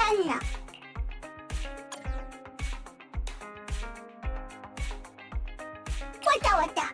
왔잖아. 왔다.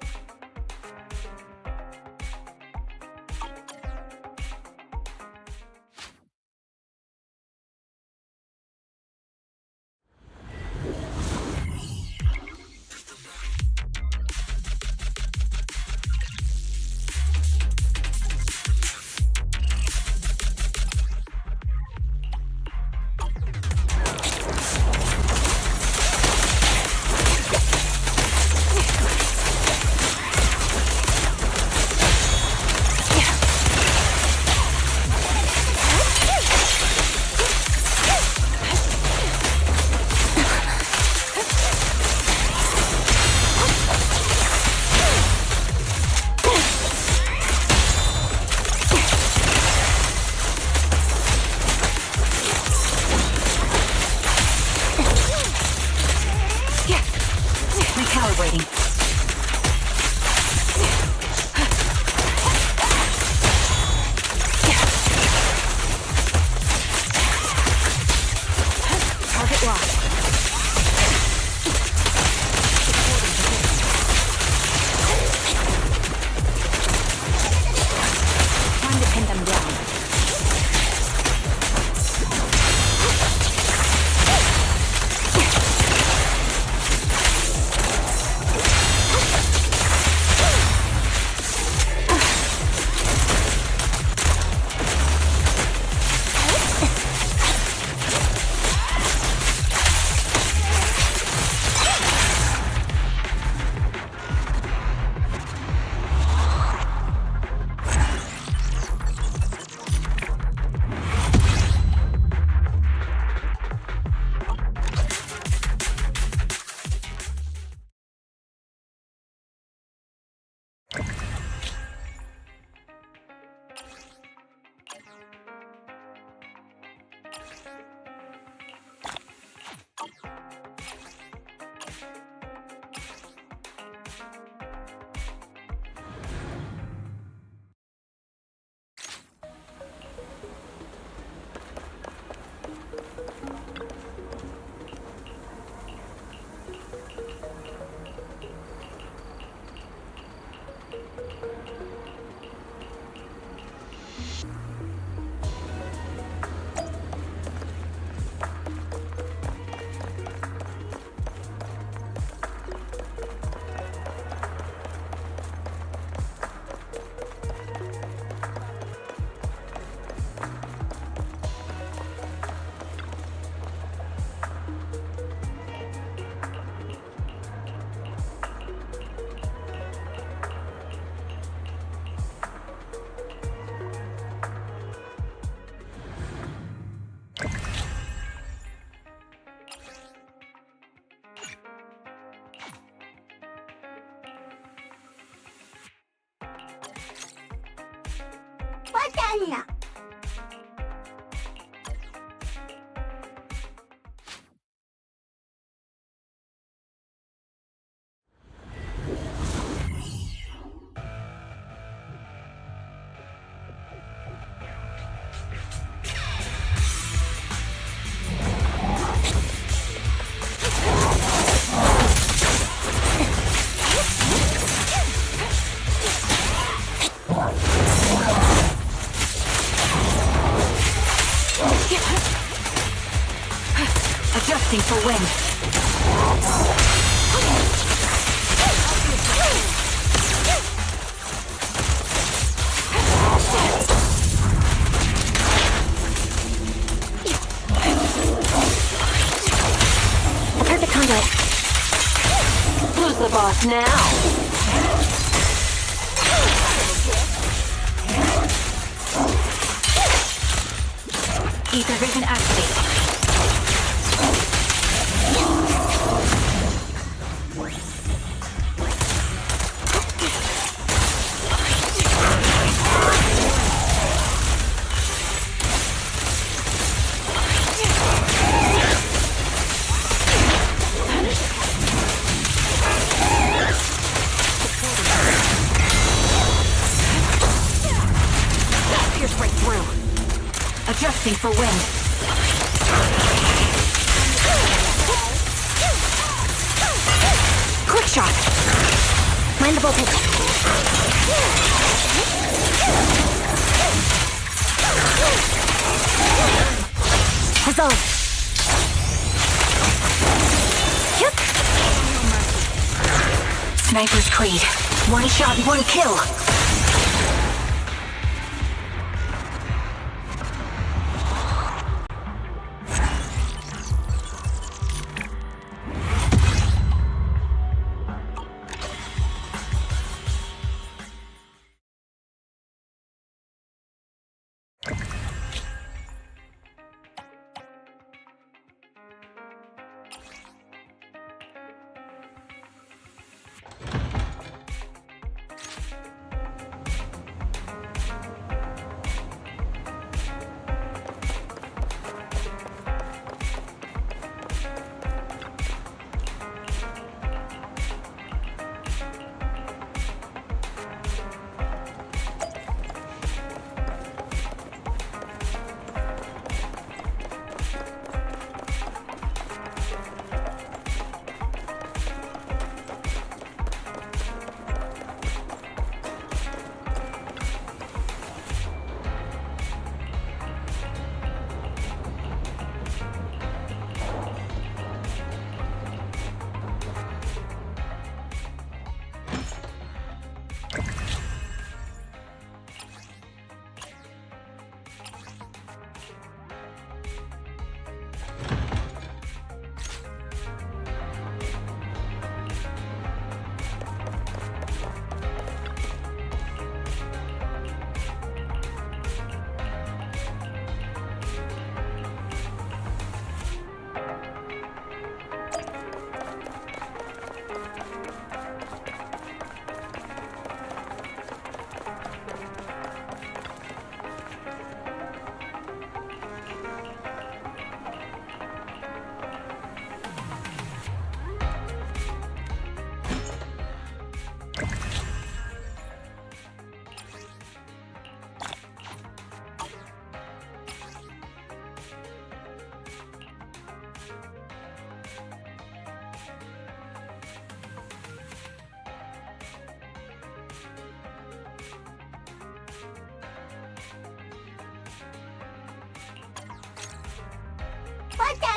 Recalibrating. Target locked. Time to pin them down. 왔잖아. Adjusting for wind. Perfect conduit. Who's the boss now? Ether vision activated. Pierce right through. Adjusting for wind. Quick shot! Land the voltage. Resolve. Yep. Sniper's Creed. One shot, one kill.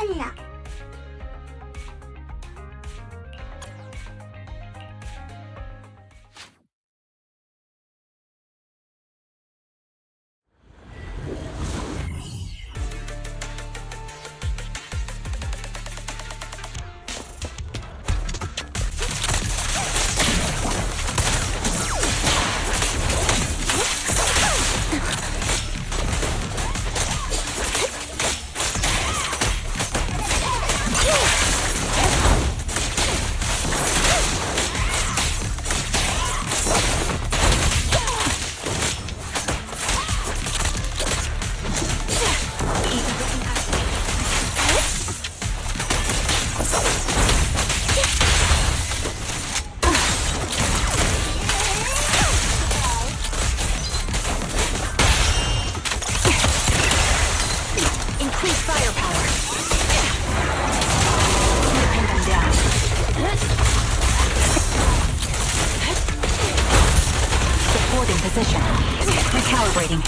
Banana. Position. Recalibrating.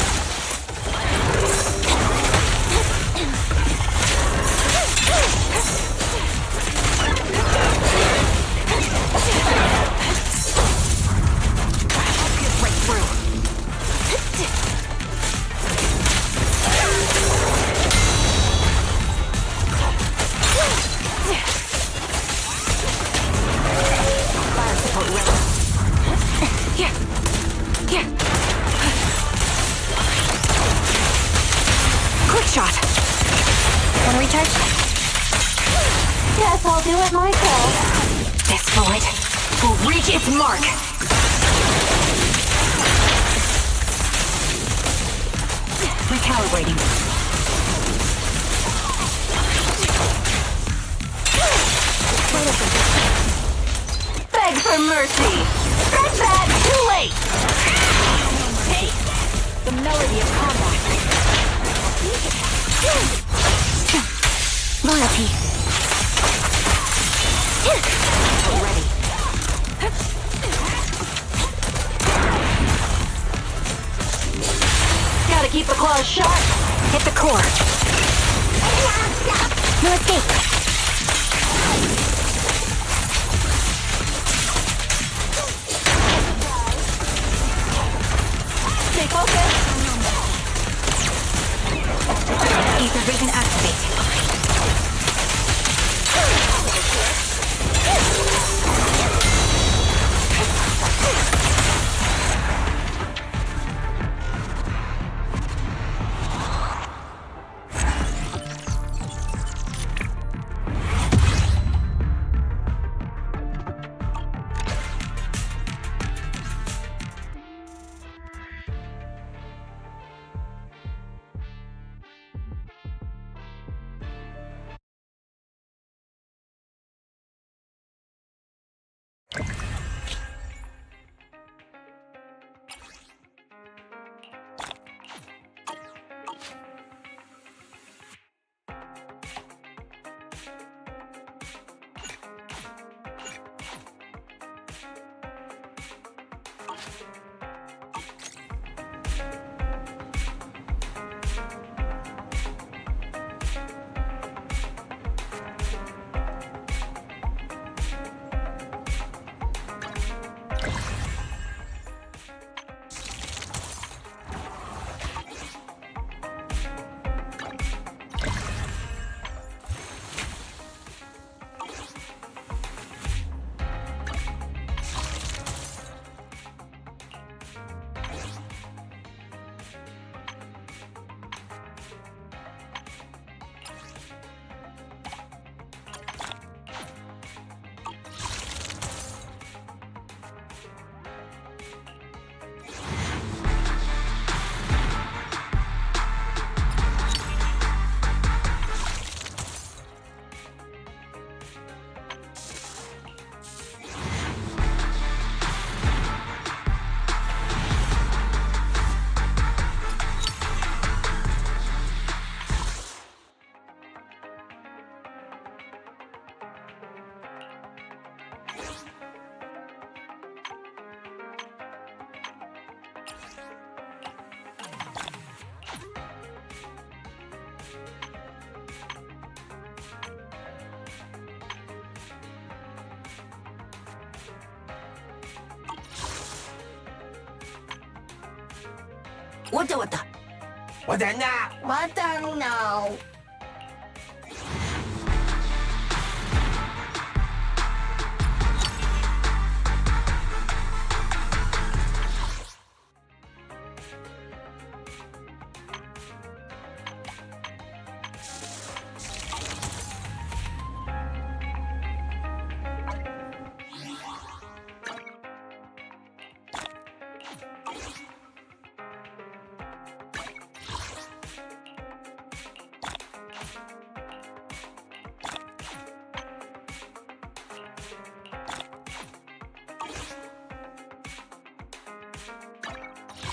Right through. Fire support ready. Here. Quick shot. Wanna recharge? Guess I'll do it myself. This bullet will reach its mark. Recalibrating. Beg for mercy. Stretch back. Too late. Hey, the melody of combat. claws sharp. Hit the core. No escape. Stay focused. Ether vision activate. 왔다. 왔다.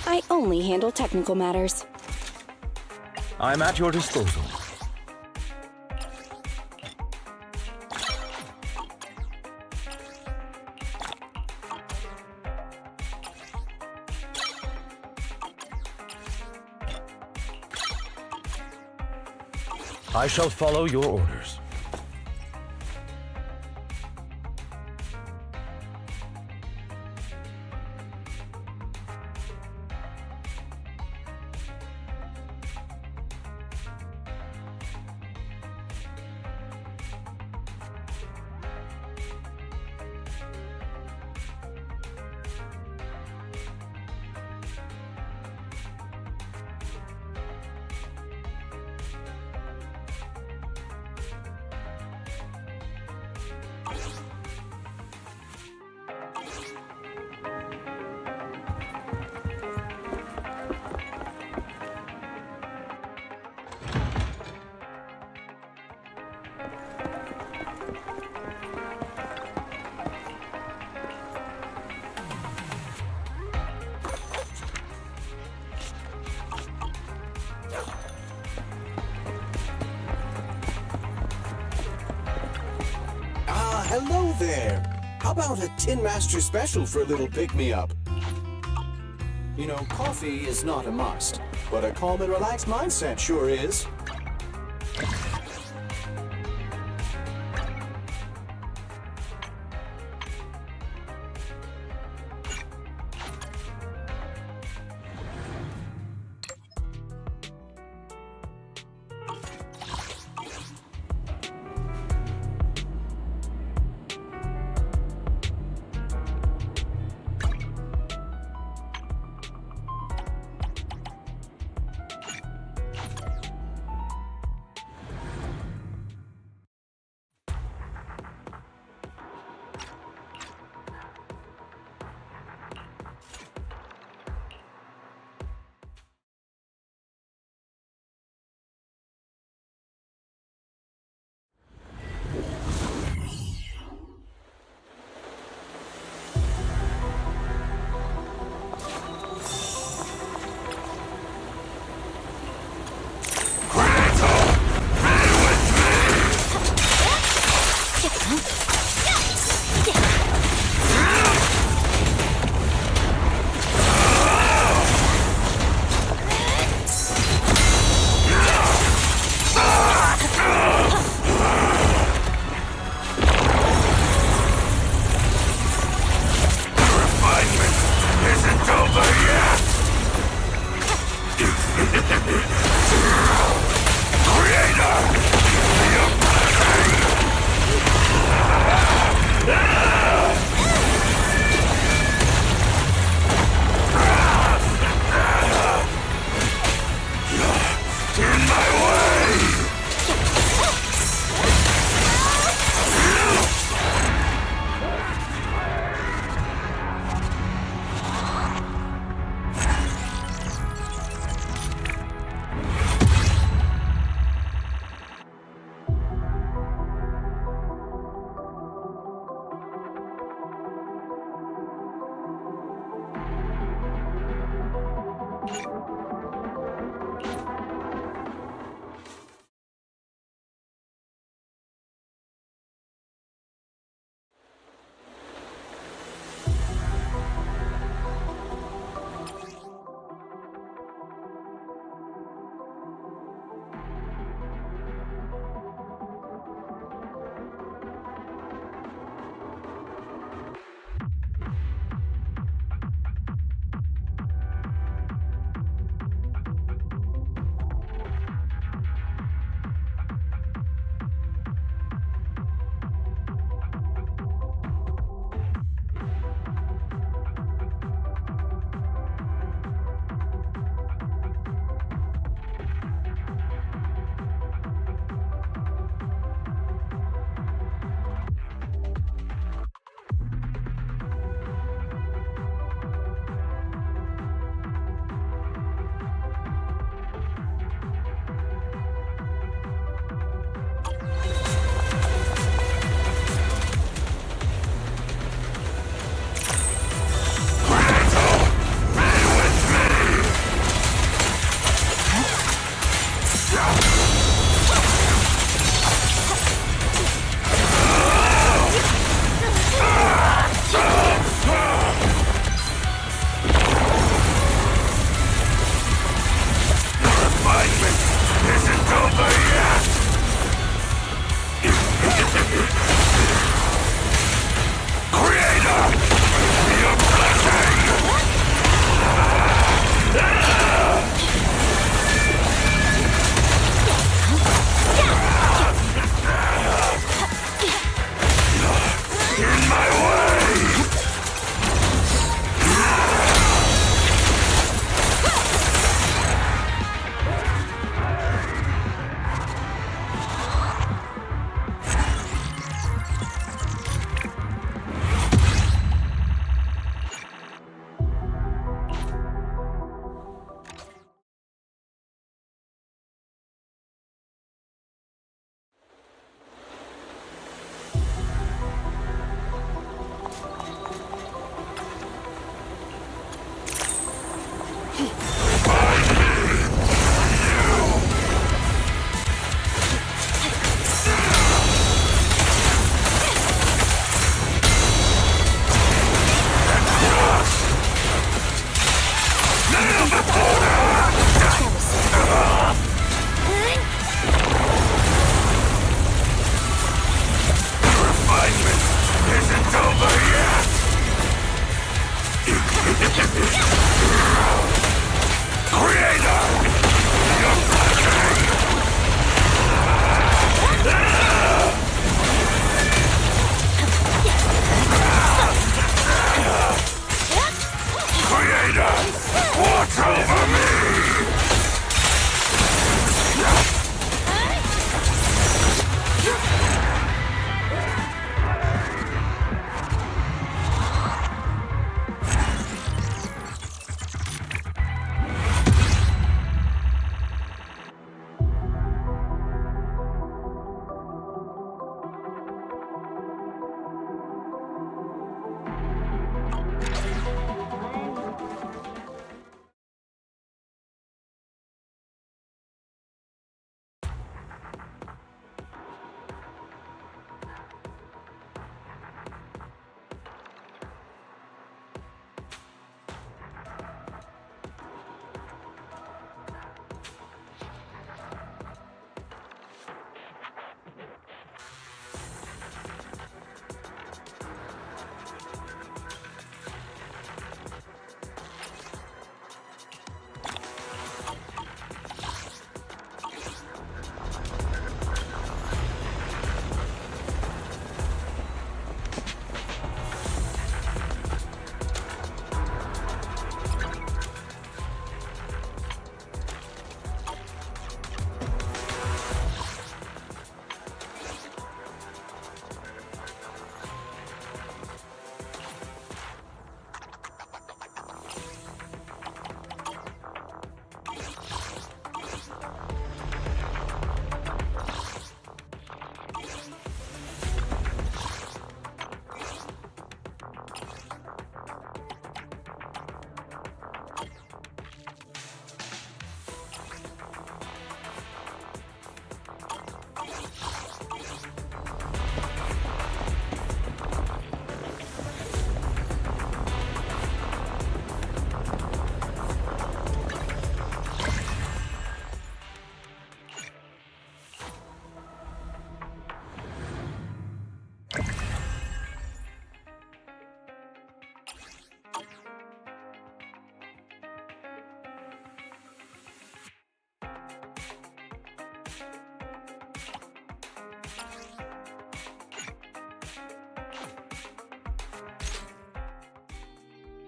I only handle technical matters. I'm at your disposal. I shall follow your orders. Hello there. How about a Tin Master special for a little pick-me-up? You know, coffee is not a must, but a calm and relaxed mindset sure is.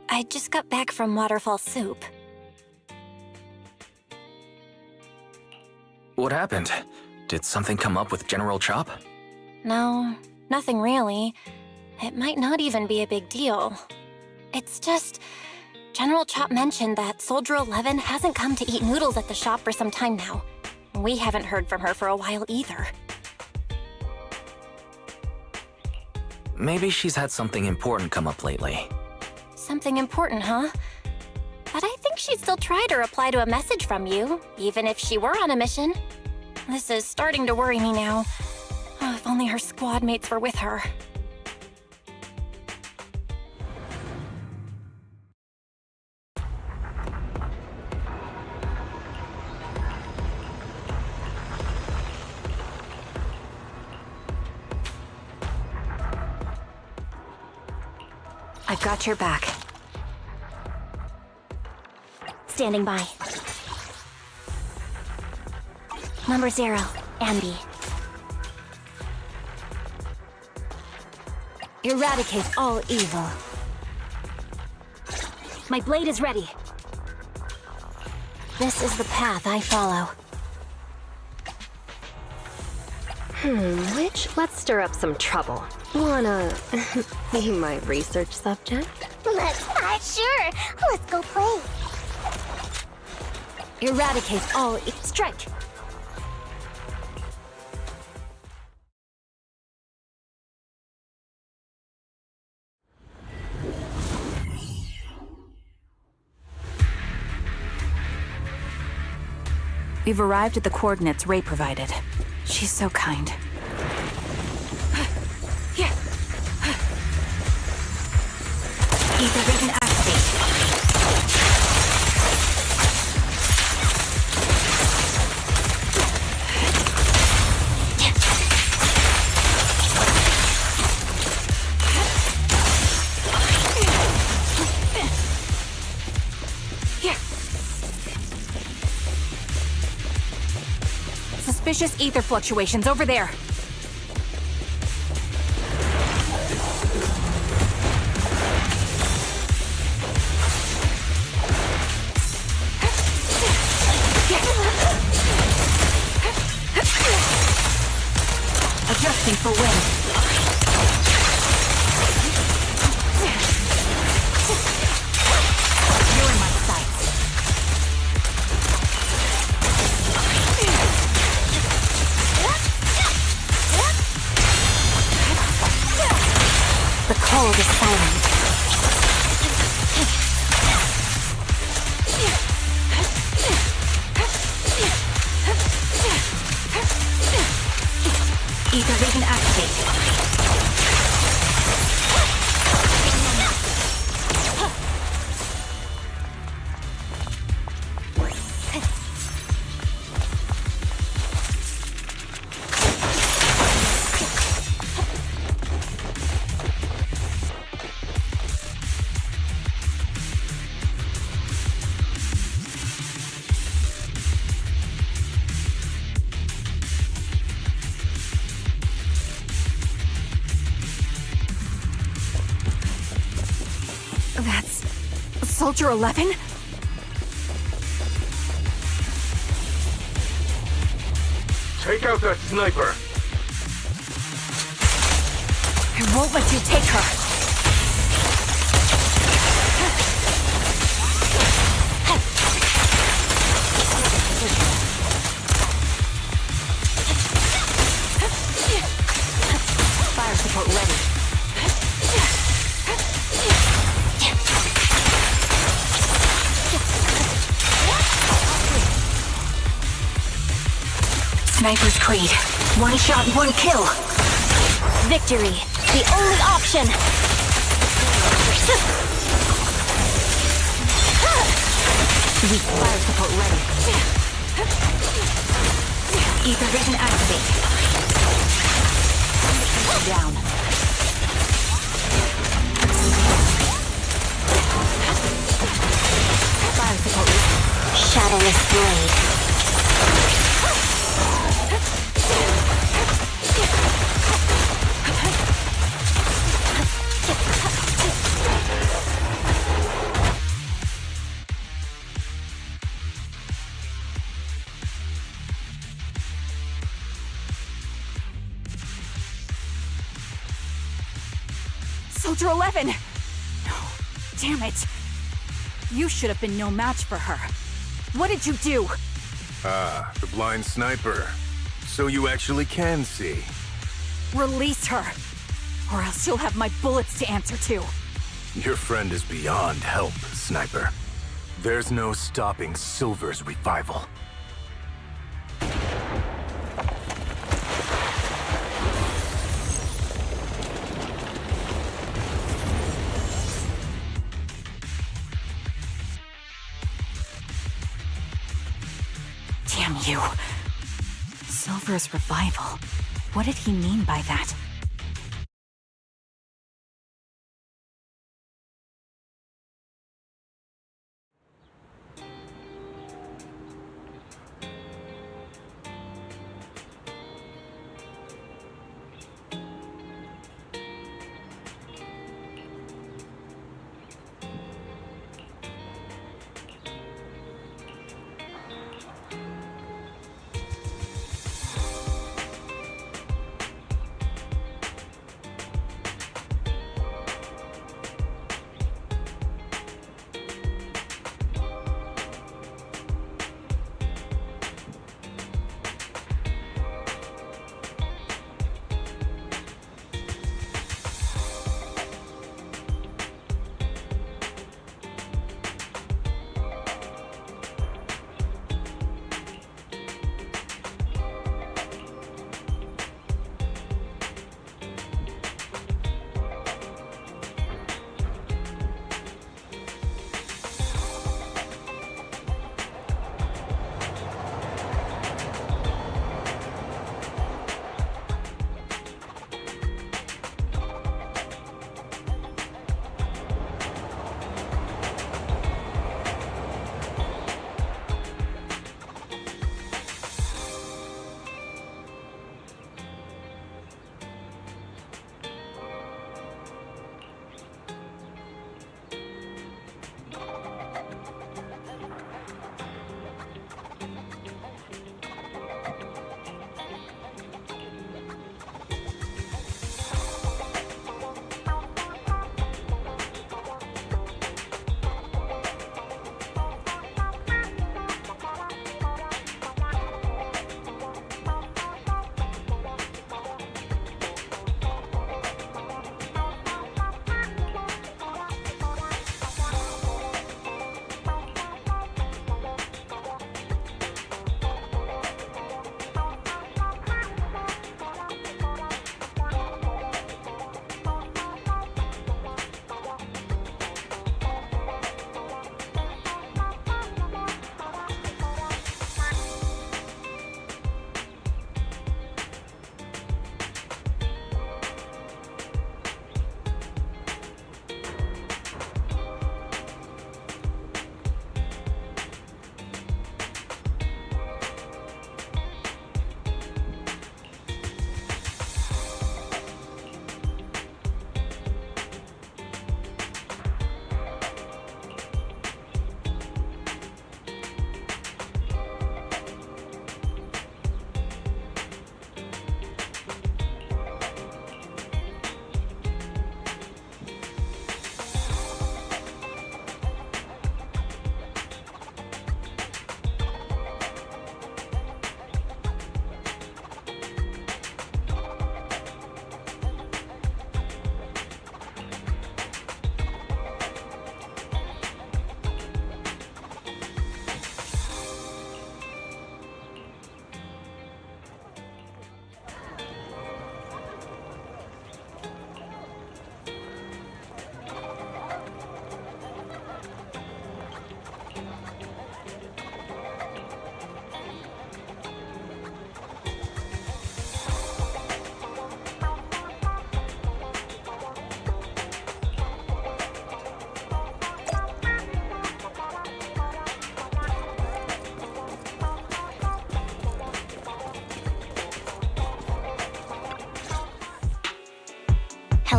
I just got back from Waterfall Soup. What happened? Did something come up with General Chop? No, nothing really. It might not even be a big deal. It's just... General Chop mentioned that Soldier 11 hasn't come to eat noodles at the shop for some time now. We haven't heard from her for a while either. Maybe she's had something important come up lately. Something important, huh? But I think she'd still try to reply to a message from you, even if she were on a mission. This is starting to worry me now. Oh, if only her squad mates were with her. I've got your back. Standing by. Number 0, Anby. Eradicate all evil. My blade is ready. This is the path I follow. Let's stir up some trouble. Wanna be my research subject? Sure. Let's go play. Eradicate all strike. We've arrived at the coordinates Ray provided. She's so kind. Ether vision activate. Suspicious ether fluctuations over there. for wind. You're in my sights. The cold is silent. Ether vision activate. That's Soldier 11? Take out that sniper. I won't let you take her. Fire support ready. Sniper's Creed. One shot, one kill. Victory, the only option. Weak fire support ready. Ether vision activate. Down. Fire support ready. Shadowless blade. Soldier 11! No, damn it. You should have been no match for her. What did you do? Ah, the blind sniper. So you actually can see. Release her, or else you'll have my bullets to answer to. Your friend is beyond help, Sniper. There's no stopping Silver's revival. Damn you. Silver's revival. What did he mean by that?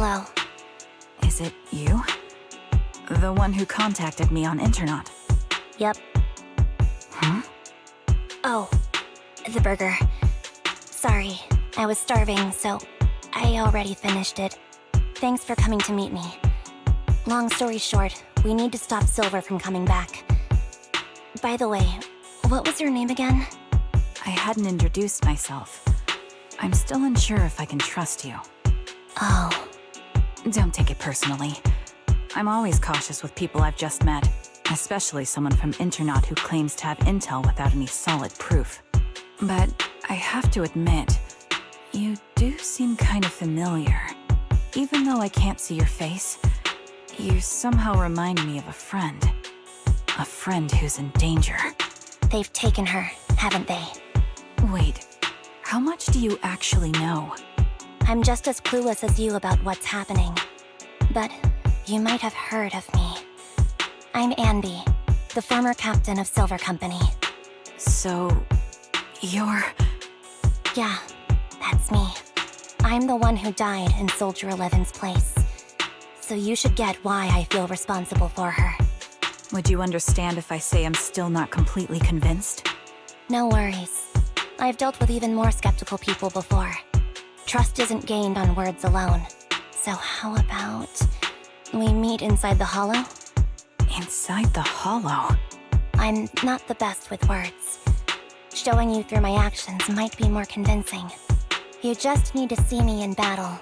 Hello. Is it you? The one who contacted me on Internet? Yep. Huh? Oh, the burger. Sorry, I was starving, so I already finished it. Thanks for coming to meet me. Long story short, we need to stop Silver from coming back. By the way, what was your name again? I hadn't introduced myself. I'm still unsure if I can trust you. Oh. Don't take it personally. I'm always cautious with people I've just met, especially someone from Internet who claims to have intel without any solid proof. But I have to admit, you do seem kind of familiar. Even though I can't see your face, you somehow remind me of a friend. A friend who's in danger. They've taken her, haven't they? Wait, how much do you actually know? I'm just as clueless as you about what's happening. But you might have heard of me. I'm Anby, the former captain of Silver Company. So, you're... Yeah, that's me. I'm the one who died in Soldier 11's place. So you should get why I feel responsible for her. Would you understand if I say I'm still not completely convinced? No worries. I've dealt with even more skeptical people before. Trust isn't gained on words alone. So how about we meet inside the hollow? Inside the hollow? I'm not the best with words. Showing you through my actions might be more convincing. You just need to see me in battle.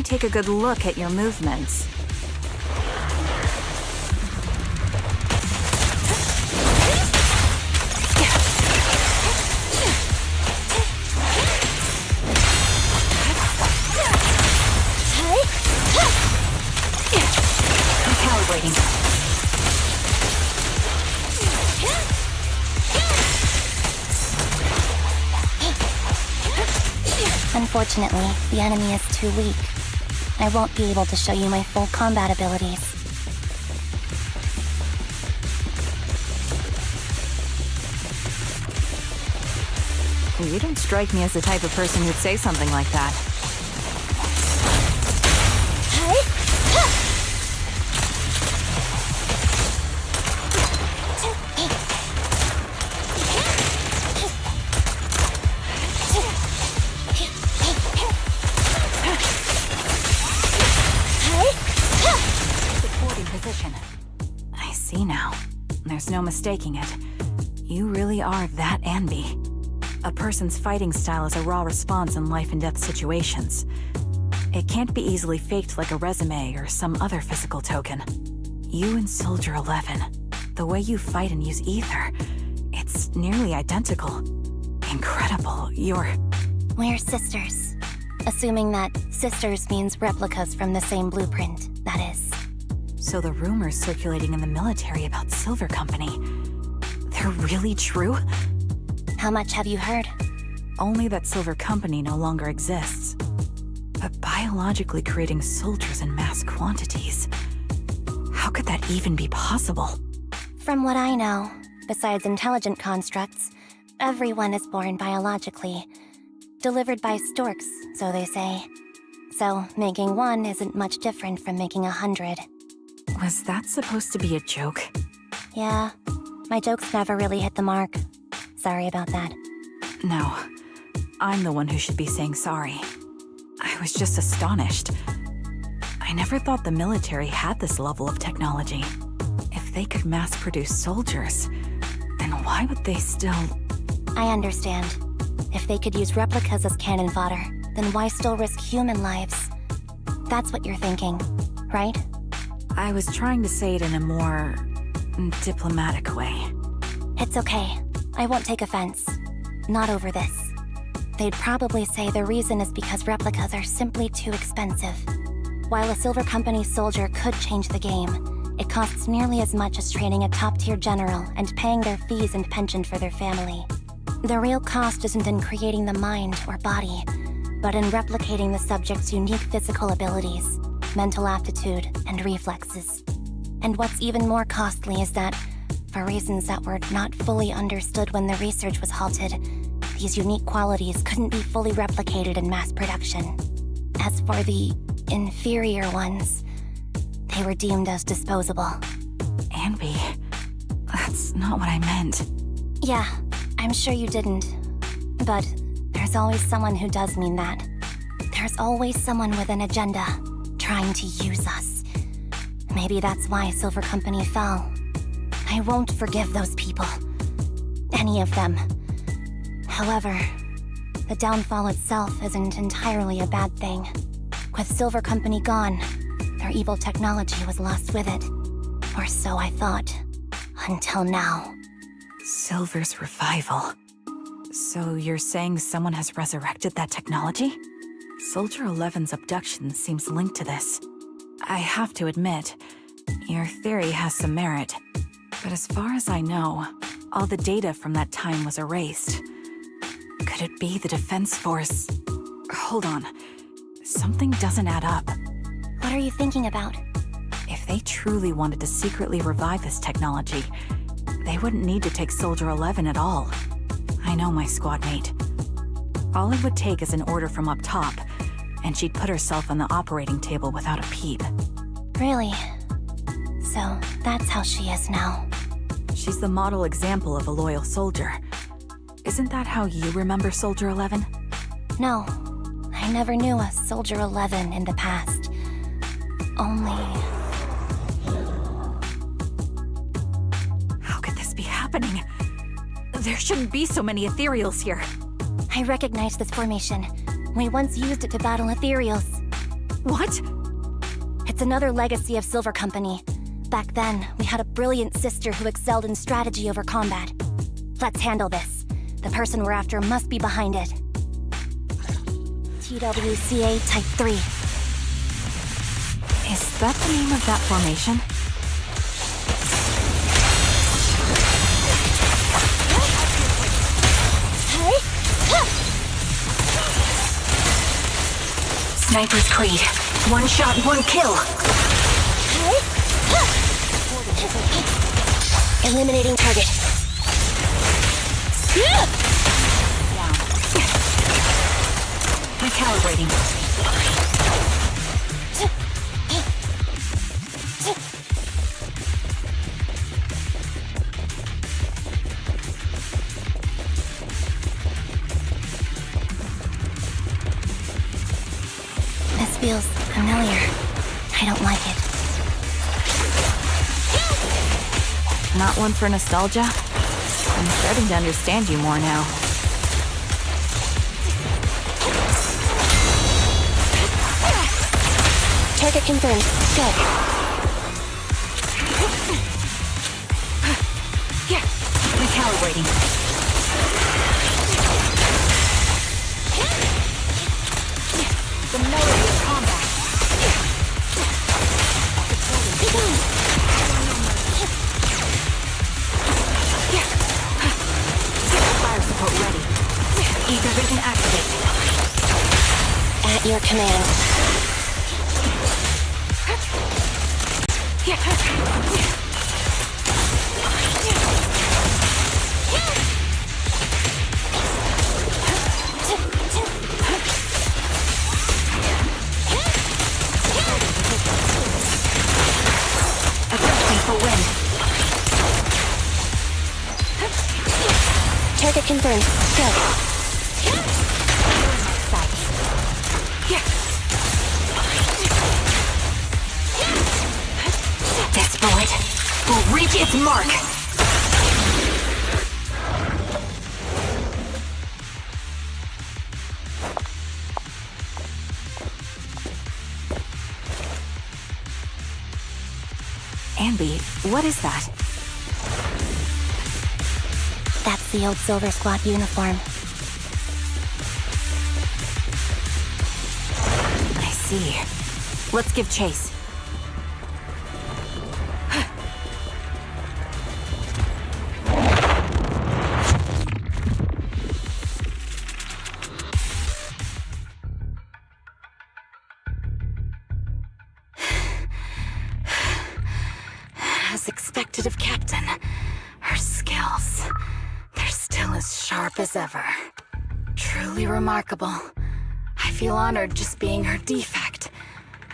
me take a good look at your movements. Unfortunately, the enemy is too weak. I won't be able to show you my full combat abilities. You don't strike me as the type of person who'd say something like that. I see now. There's no mistaking it. You really are that Anby. A person's fighting style is a raw response in life and death situations. It can't be easily faked like a resume or some other physical token. You and Soldier 11, the way you fight and use ether, it's nearly identical. Incredible, We're sisters. Assuming that sisters means replicas from the same blueprint, that is. So the rumors circulating in the military about Silver Company, they're really true? How much have you heard? Only that Silver Company no longer exists. But biologically creating soldiers in mass quantities, how could that even be possible? From what I know, besides intelligent constructs, everyone is born biologically. Delivered by storks, so they say. So making one isn't much different from making 100. Was that supposed to be a joke? Yeah, my jokes never really hit the mark. Sorry about that. No, I'm the one who should be saying sorry. I was just astonished. I never thought the military had this level of technology. If they could mass-produce soldiers, then why would they still... I understand. If they could use replicas as cannon fodder, then why still risk human lives? That's what you're thinking, right? I was trying to say it in a more... diplomatic way. It's okay. I won't take offense. Not over this. They'd probably say the reason is because replicas are simply too expensive. While a Silver Company soldier could change the game, it costs nearly as much as training a top-tier general and paying their fees and pension for their family. The real cost isn't in creating the mind or body, but in replicating the subject's unique physical abilities, mental aptitude, and reflexes. And what's even more costly is that, for reasons that were not fully understood when the research was halted, these unique qualities couldn't be fully replicated in mass production. As for the inferior ones, they were deemed as disposable. Anby, that's not what I meant. Yeah, I'm sure you didn't. But there's always someone who does mean that. There's always someone with an agenda, trying to use us. Maybe that's why Silver Company fell. I won't forgive those people. Any of them. However, the downfall itself isn't entirely a bad thing. With Silver Company gone, their evil technology was lost with it. Or so I thought. Until now. Silver's revival. So you're saying someone has resurrected that technology? Soldier 11's abduction seems linked to this. I have to admit, your theory has some merit. But as far as I know, all the data from that time was erased. Could it be the Defense Force? Hold on. Something doesn't add up. What are you thinking about? If they truly wanted to secretly revive this technology, they wouldn't need to take Soldier 11 at all. I know my squad mate. All it would take is an order from up top, and she'd put herself on the operating table without a peep. Really? So that's how she is now. She's the model example of a loyal soldier. Isn't that how you remember Soldier 11? No, I never knew a Soldier 11 in the past. Only... How could this be happening? There shouldn't be so many ethereals here. I recognize this formation. We once used it to battle ethereals. What? It's another legacy of Silver Company. Back then, we had a brilliant sister who excelled in strategy over combat. Let's handle this. The person we're after must be behind it. TWCA Type 3. Is that the name of that formation? Sniper's Creed. One shot, one kill. Eliminating target. Down. Recalibrating. This feels familiar. I don't like it. Not one for nostalgia? I'm starting to understand you more now. Target confirmed. Go. Recalibrating. The melody of combat. Fire support ready. Ether vision activate. At your command. Adjusting for wind. Target confirmed. Go. This bullet will reach its mark. Anby, what is that? That's the old Silver Squad uniform. I see. Let's give chase. As expected of Captain, her skills, they're still as sharp as ever. Truly remarkable. I feel honored just being her defect.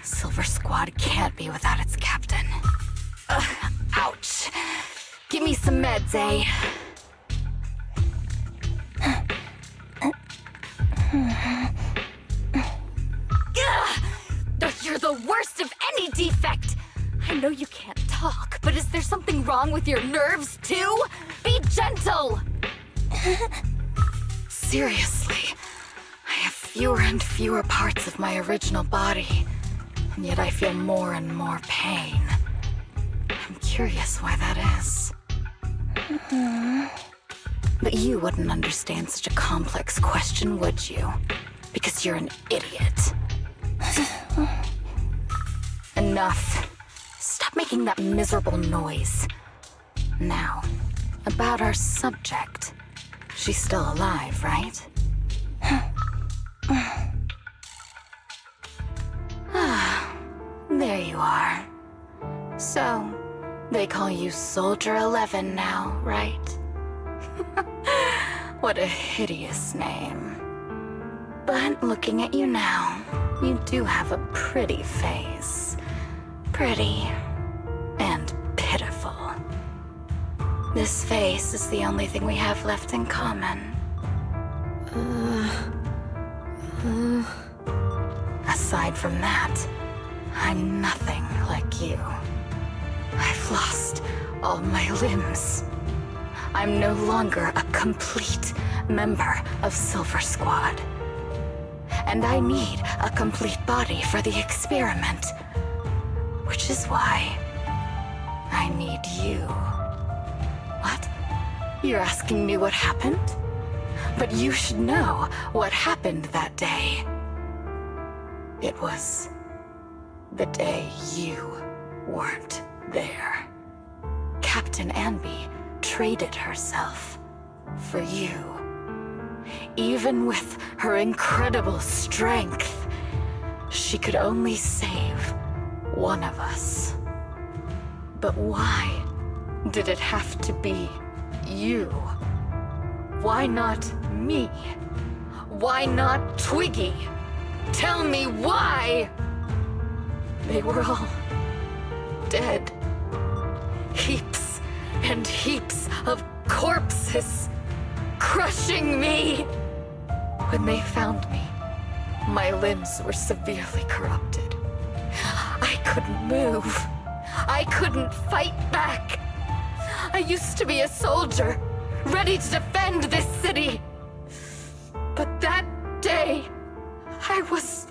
Silver Squad can't be without its captain. Ouch. Give me some meds, eh? You're the worst of any defect! I know you can't talk, but is there something wrong with your nerves, too? Be gentle! Seriously, I have fewer and fewer parts of my original body, and yet I feel more and more pain. I'm curious why that is. But you wouldn't understand such a complex question, would you? Because you're an idiot. Enough. Stop making that miserable noise. Now, about our subject. She's still alive, right? There you are. So, they call you Soldier 11 now, right? What a hideous name. But looking at you now, you do have a pretty face. Pretty and pitiful. This face is the only thing we have left in common. Aside from that, I'm nothing like you. I've lost all my limbs. I'm no longer a complete member of Silver Squad. and I need a complete body for the experiment. Which is why I need you. What? You're asking me what happened? But you should know what happened that day. It was the day you weren't there. Captain Anby traded herself for you. Even with her incredible strength, she could only save one of us. But why did it have to be you? Why not me? Why not Twiggy? Tell me why! They were all dead. Heaps and heaps of corpses crushing me. When they found me, my limbs were severely corrupted. I couldn't move. I couldn't fight back. I used to be a soldier, ready to defend this city. But that day, I was...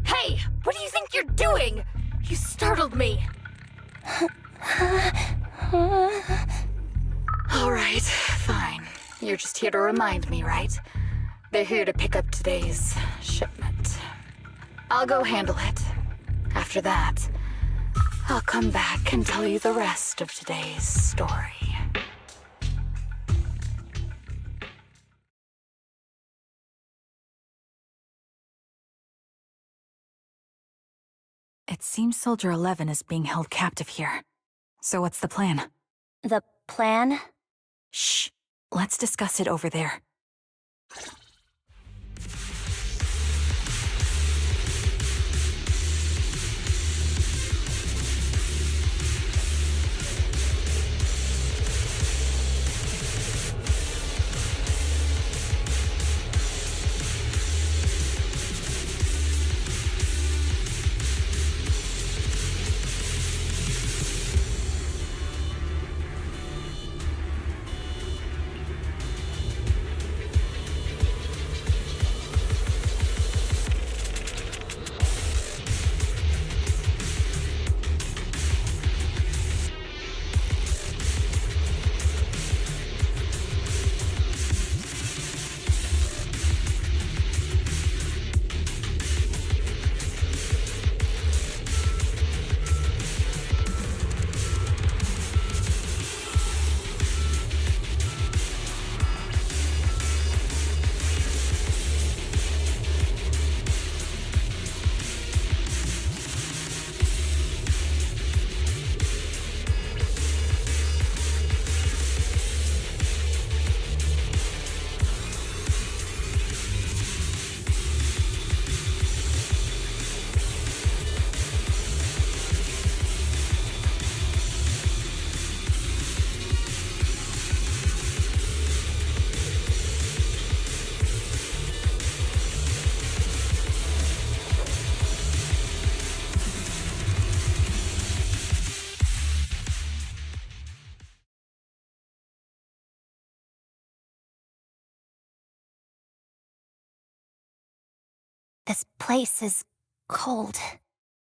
Hey, what do you think you're doing? You startled me. All right, fine. You're just here to remind me, right? They're here to pick up today's shipment. I'll go handle it. After that, I'll come back and tell you the rest of today's story. It seems Soldier 11 is being held captive here. So what's the plan? The plan? Shh. Let's discuss it over there. This place is cold.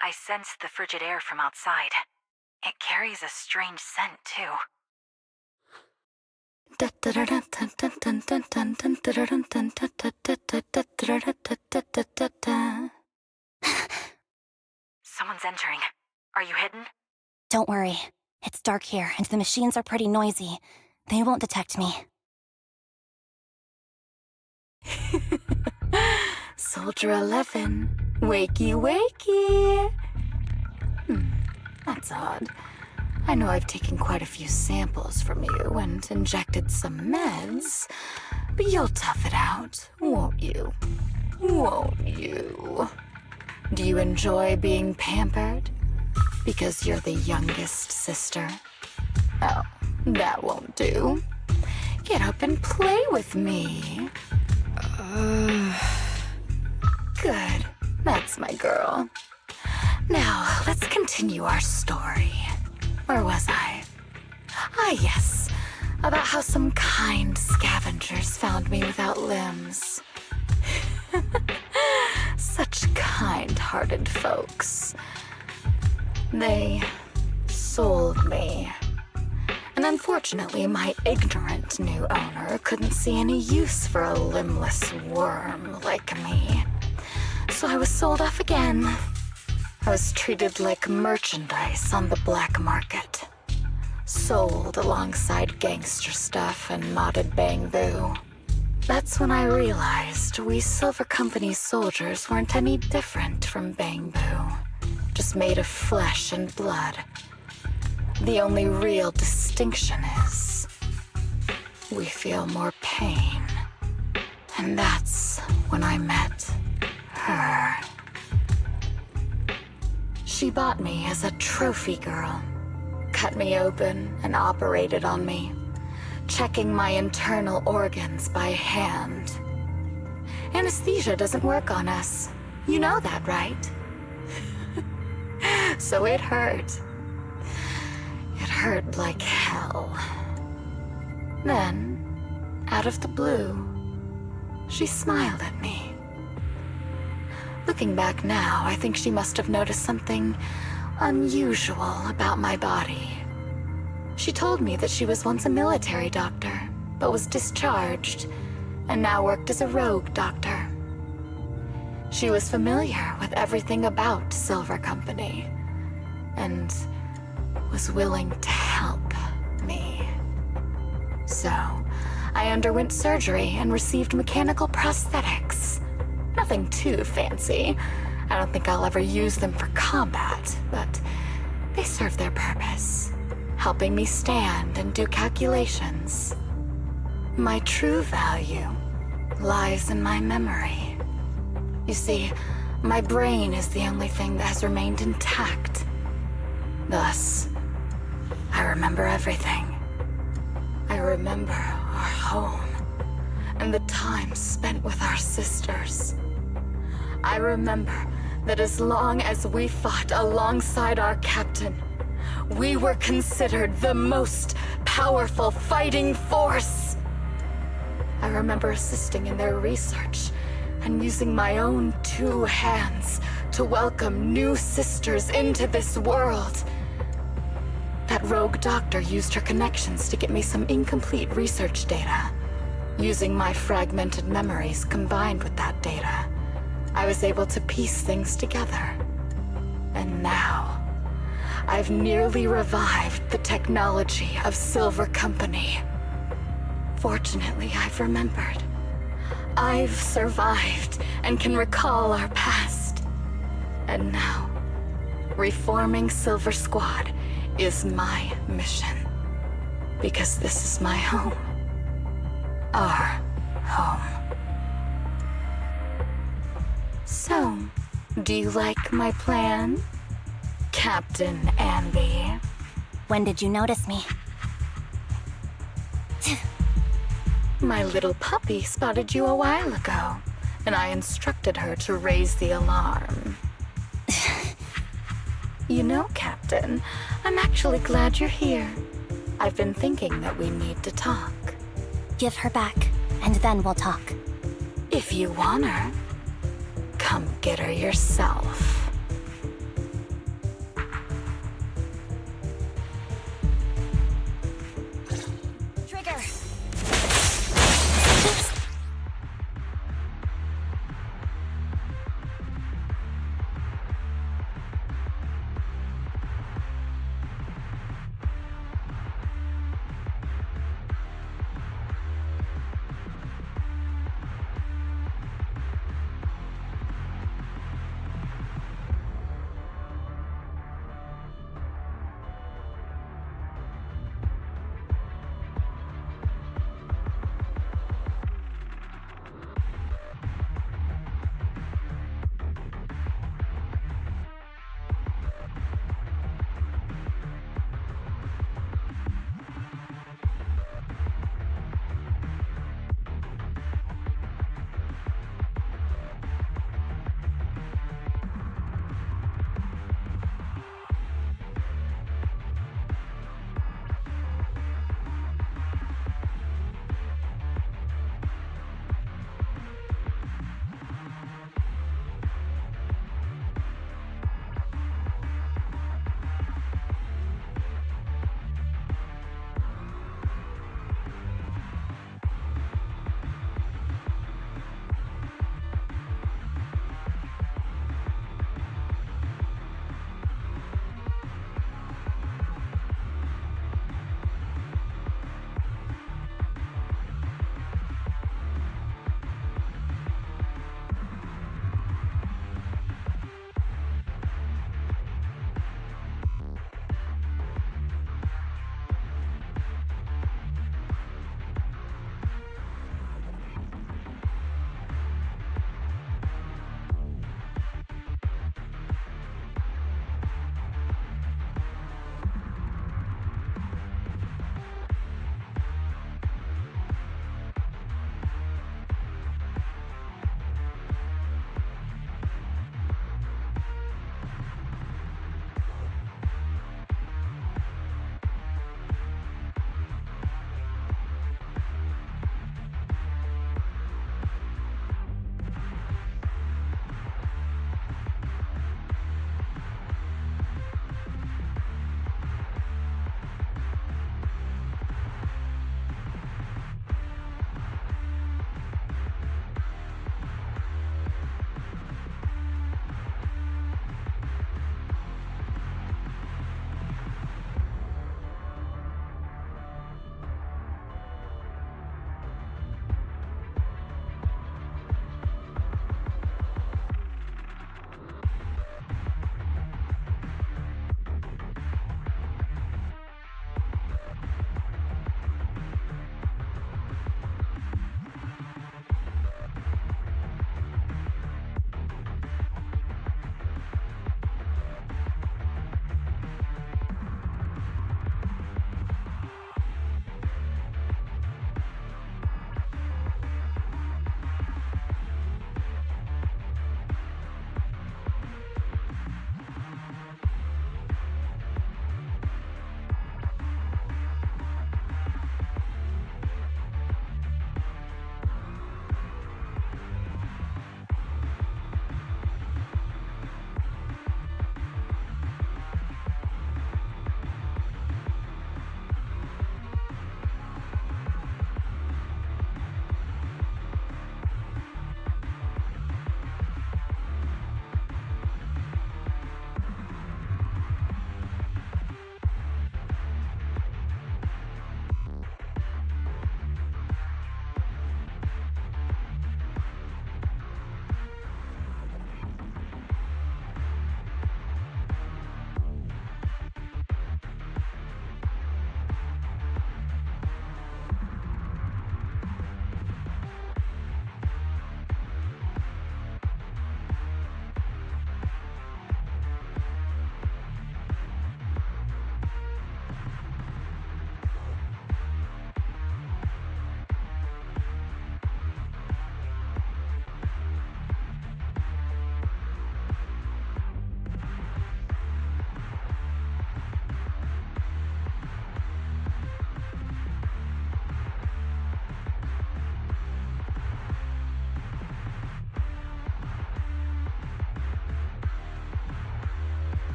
I sensed the frigid air from outside. It carries a strange scent, too. Someone's entering. Are you hidden? Don't worry. It's dark here, and the machines are pretty noisy. They won't detect me. Soldier 11, wakey wakey. That's odd. I know I've taken quite a few samples from you and injected some meds, but you'll tough it out, won't you? Won't you? Do you enjoy being pampered? Because you're the youngest sister? Oh, that won't do. Get up and play with me. Good. That's my girl. Now, let's continue our story. Where was I? Ah, yes. About how some kind scavengers found me without limbs. Such kind-hearted folks. They sold me. And unfortunately, my ignorant new owner couldn't see any use for a limbless worm like me. So I was sold off again. I was treated like merchandise on the black market. Sold alongside gangster stuff and modded bamboo. That's when I realized we Silver Company soldiers weren't any different from bamboo. Just made of flesh and blood. The only real distinction is we feel more pain. And that's when I met her. She bought me as a trophy girl. Cut me open and operated on me, checking my internal organs by hand. Anesthesia doesn't work on us. You know that, right? So it hurt. It hurt like hell. Then, out of the blue, she smiled at me. Looking back now, I think she must have noticed something unusual about my body. She told me that she was once a military doctor, but was discharged, and now worked as a rogue doctor. She was familiar with everything about Silver Company, and was willing to help me. So, I underwent surgery and received mechanical prosthetics. Nothing too fancy. I don't think I'll ever use them for combat, but they serve their purpose, helping me stand and do calculations. My true value lies in my memory. You see, my brain is the only thing that has remained intact. Thus, I remember everything. I remember our home and the time spent with our sisters. I remember that as long as we fought alongside our captain, we were considered the most powerful fighting force. I remember assisting in their research and using my own 2 hands to welcome new sisters into this world. That rogue doctor used her connections to get me some incomplete research data. Using my fragmented memories combined with that data, I was able to piece things together. And now, I've nearly revived the technology of Silver Company. Fortunately, I've remembered. I've survived and can recall our past. And now, reforming Silver Squad is my mission. Because this is my home. Our home. So, do you like my plan, Captain Anby? When did you notice me? My little puppy spotted you a while ago, and I instructed her to raise the alarm. You know, Captain, I'm actually glad you're here. I've been thinking that we need to talk. Give her back, and then we'll talk. If you want her, come get her yourself. Trigger!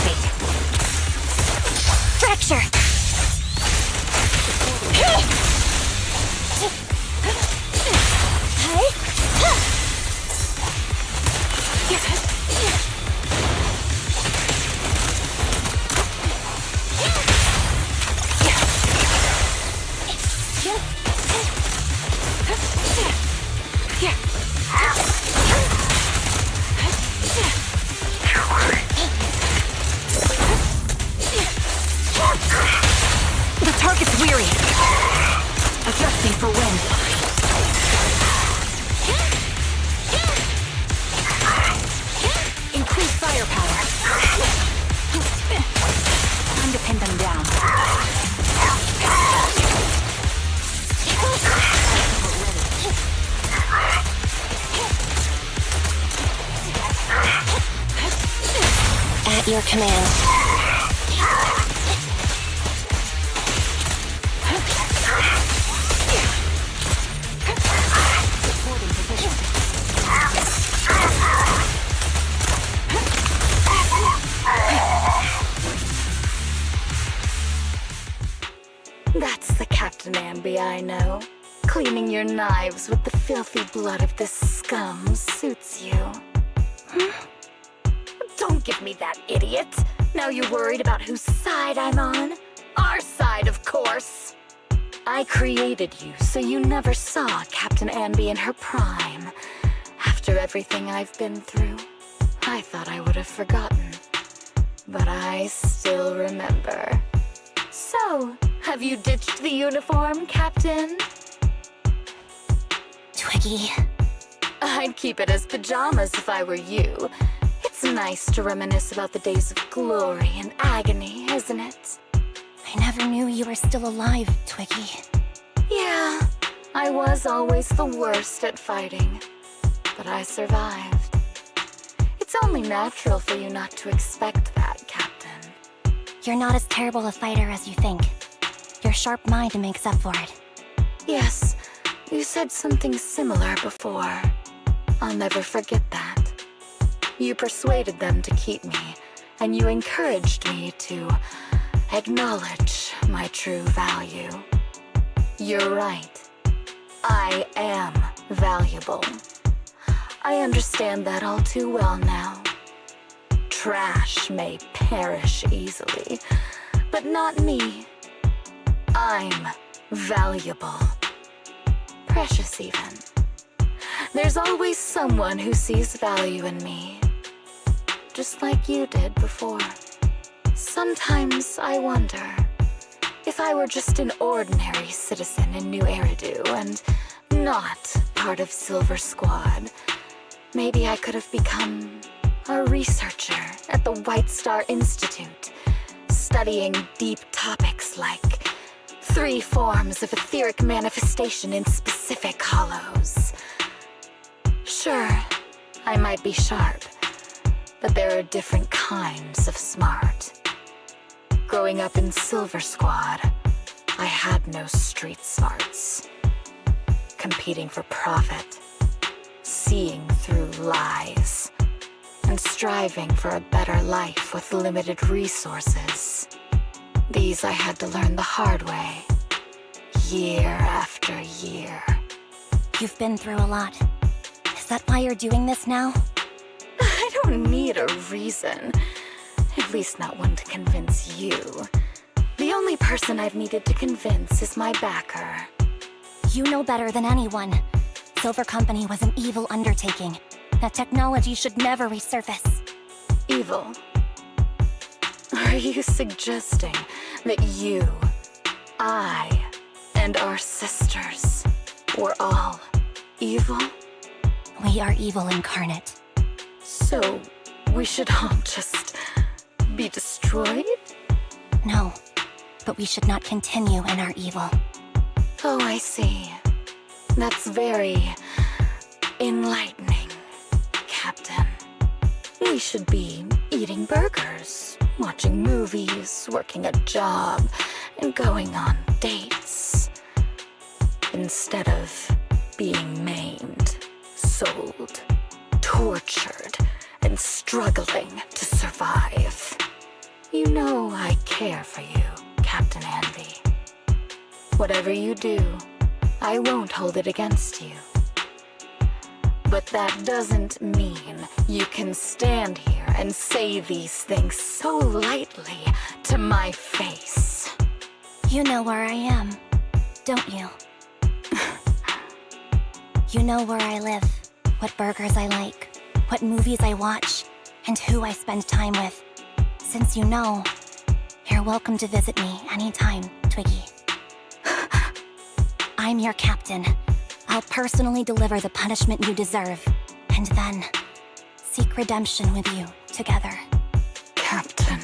hesitate. Fracture! The target's weary. Adjusting for wind. Increase firepower. Time to pin them down. At your command. That's the Captain Anby I know. Cleaning your knives with the filthy blood of this scum suits you. Don't give me that, idiot. Now you're worried about whose side I'm on? Our side, of course. I created you so you never saw Captain Anby in her prime. After everything I've been through, I thought I would have forgotten. But I still remember. So, have you ditched the uniform, Captain? Twiggy. I'd keep it as pajamas if I were you. It's nice to reminisce about the days of glory and agony, isn't it? I never knew you were still alive, Twiggy. Yeah, I was always the worst at fighting, but I survived. It's only natural for you not to expect that, Captain. You're not as terrible a fighter as you think. Your sharp mind makes up for it. Yes, you said something similar before. I'll never forget that. You persuaded them to keep me, and you encouraged me to acknowledge my true value. You're right. I am valuable. I understand that all too well now. Trash may perish easily, but not me. I'm valuable. Precious even. There's always someone who sees value in me, just like you did before. Sometimes I wonder if I were just an ordinary citizen in New Eridu and not part of Silver Squad, maybe I could have become a researcher at the White Star Institute, studying deep topics like 3 forms of etheric manifestation in specific hollows. Sure, I might be sharp, but there are different kinds of smart. Growing up in Silver Squad, I had no street smarts. Competing for profit, seeing through lies, and striving for a better life with limited resources. These I had to learn the hard way, year after year. You've been through a lot. Is that why you're doing this now? I don't need a reason. At least not one to convince you. The only person I've needed to convince is my backer. You know better than anyone. Silver Company was an evil undertaking. That technology should never resurface. Evil? Are you suggesting that you, I, and our sisters were all evil? We are evil incarnate. So, we should all just be destroyed? No, but we should not continue in our evil. Oh, I see. That's very enlightening, Captain. We should be eating burgers, watching movies, working a job, and going on dates. Instead of being maimed, sold, tortured, and struggling to survive. You know I care for you, Captain Anby. Whatever you do, I won't hold it against you. But that doesn't mean you can stand here and say these things so lightly to my face. You know where I am, don't you? You know where I live, what burgers I like, what movies I watch, and who I spend time with. Since you know, you're welcome to visit me anytime, Twiggy. I'm your captain. I'll personally deliver the punishment you deserve, and then seek redemption with you together. Captain.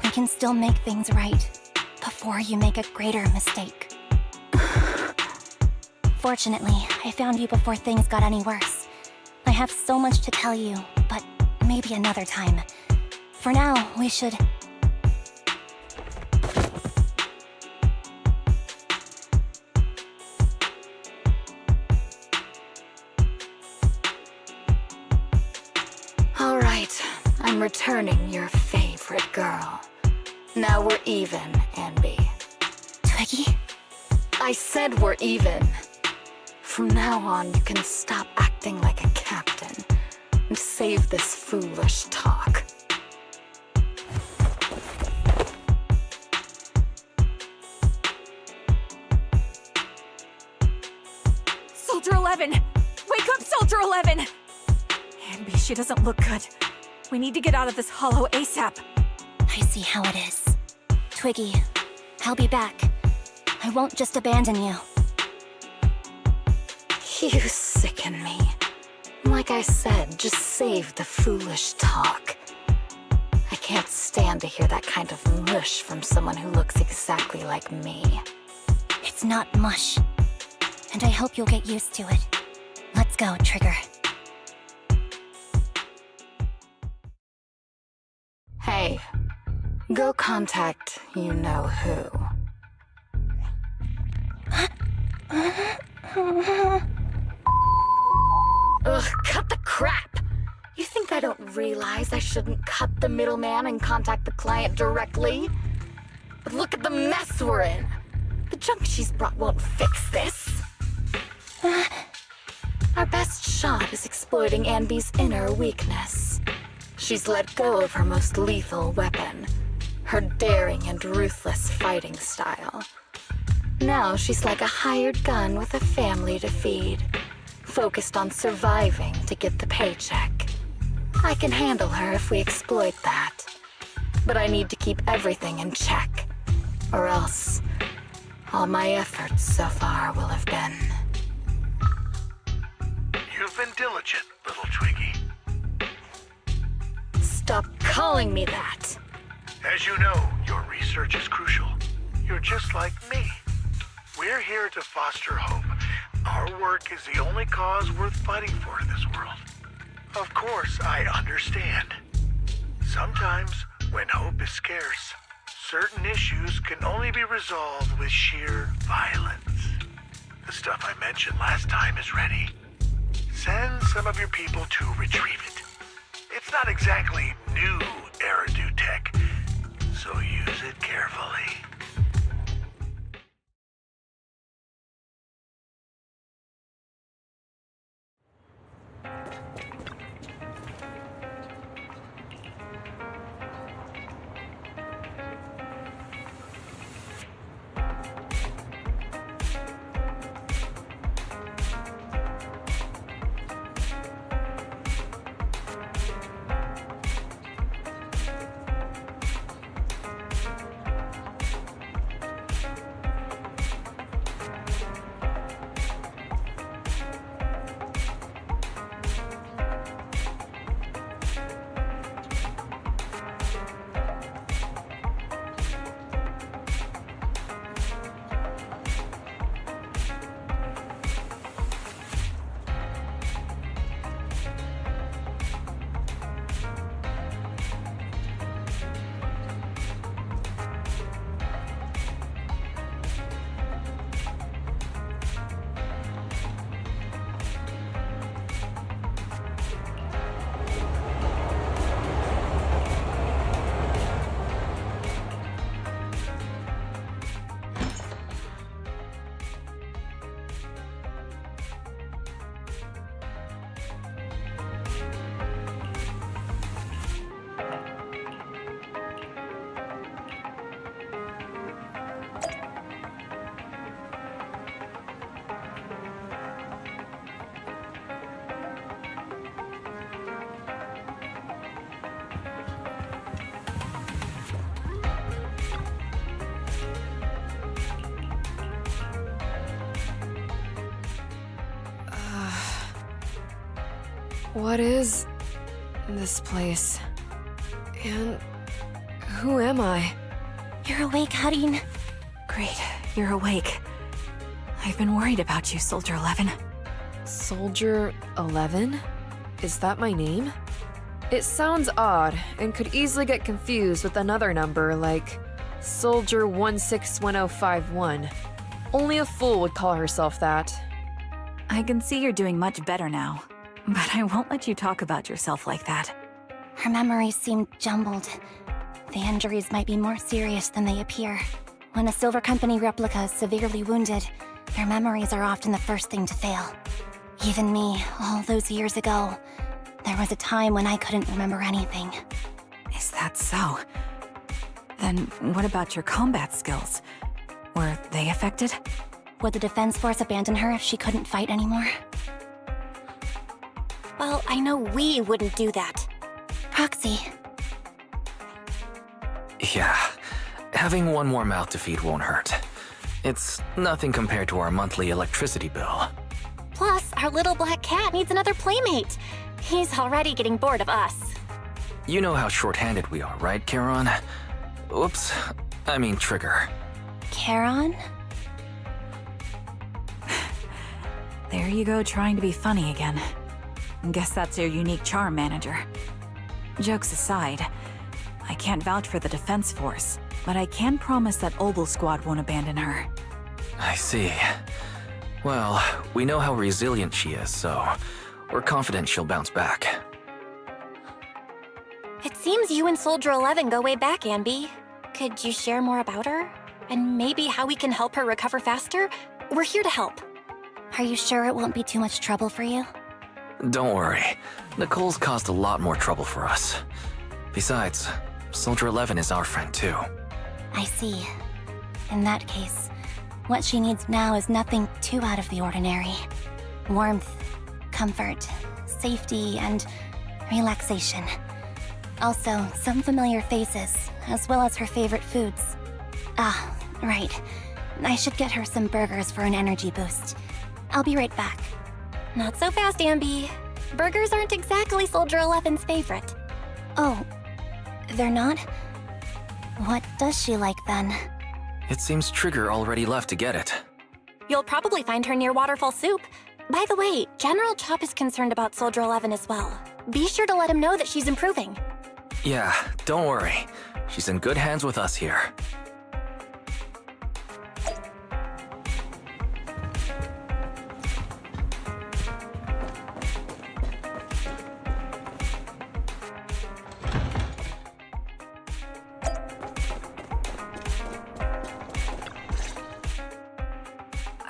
We can still make things right before you make a greater mistake. Fortunately, I found you before things got any worse. I have so much to tell you, but maybe another time. For now, we should... All right, I'm returning your favorite girl. Now we're even, Anby. Twiggy? I said we're even. From now on, you can stop acting like a captain and save this foolish talk. Soldier 11! Wake up, Soldier 11! Anby, she doesn't look good. We need to get out of this hollow ASAP. I see how it is. Twiggy, I'll be back. I won't just abandon you. You sicken me. Like I said, just save the foolish talk. I can't stand to hear that kind of mush from someone who looks exactly like me. It's not mush. And I hope you'll get used to it. Let's go, Trigger. Hey, go contact you-know-who. Ugh, cut the crap! You think I don't realize I shouldn't cut the middleman and contact the client directly? But look at the mess we're in! The junk she's brought won't fix this. Our best shot is exploiting Anby's inner weakness. She's let go of her most lethal weapon, her daring and ruthless fighting style. Now she's like a hired gun with a family to feed, focused on surviving to get the paycheck. I can handle her if we exploit that. But I need to keep everything in check, or else all my efforts so far will have been... You've been diligent, little Twiggy. Stop calling me that! As you know, your research is crucial. You're just like me. We're here to foster hope. Our work is the only cause worth fighting for in this world. Of course, I understand. Sometimes, when hope is scarce, certain issues can only be resolved with sheer violence. The stuff I mentioned last time is ready. Send some of your people to retrieve it. It's not exactly new Eridu tech, so use it carefully. What is this place? And who am I? You're awake, Harin. Great, you're awake. I've been worried about you, Soldier 11. Soldier 11? Is that my name? It sounds odd and could easily get confused with another number like Soldier 161051. Only a fool would call herself that. I can see you're doing much better now, but I won't let you talk about yourself like that. Her memories seem jumbled. The injuries might be more serious than they appear. When a Silver Company replica is severely wounded, their memories are often the first thing to fail. Even me, all those years ago, there was a time when I couldn't remember anything. Is that so? Then what about your combat skills? Were they affected? Would the Defense Force abandon her if she couldn't fight anymore? Well, I know we wouldn't do that. Proxy. Yeah, having one more mouth to feed won't hurt. It's nothing compared to our monthly electricity bill. Plus, our little black cat needs another playmate. He's already getting bored of us. You know how short-handed we are, right, Charon? Oops, I mean Trigger. Charon? There you go, trying to be funny again. Guess that's your unique charm, Manager. Jokes aside, I can't vouch for the Defense Force, but I can promise that Obel Squad won't abandon her. I see. Well, we know how resilient she is, so we're confident she'll bounce back. It seems you and Soldier 11 go way back, Anby. Could you share more about her? And maybe how we can help her recover faster? We're here to help. Are you sure it won't be too much trouble for you? Don't worry. Nicole's caused a lot more trouble for us. Besides, Soldier 11 is our friend too. I see. In that case, what she needs now is nothing too out of the ordinary. Warmth, comfort, safety, and relaxation. Also, some familiar faces, as well as her favorite foods. Ah, right. I should get her some burgers for an energy boost. I'll be right back. Not so fast, Anby. Burgers aren't exactly Soldier 11's favorite. Oh, they're not? What does she like then? It seems Trigger already left to get it. You'll probably find her near Waterfall Soup. By the way, General Chop is concerned about Soldier 11 as well. Be sure to let him know that she's improving. Yeah, don't worry. She's in good hands with us here.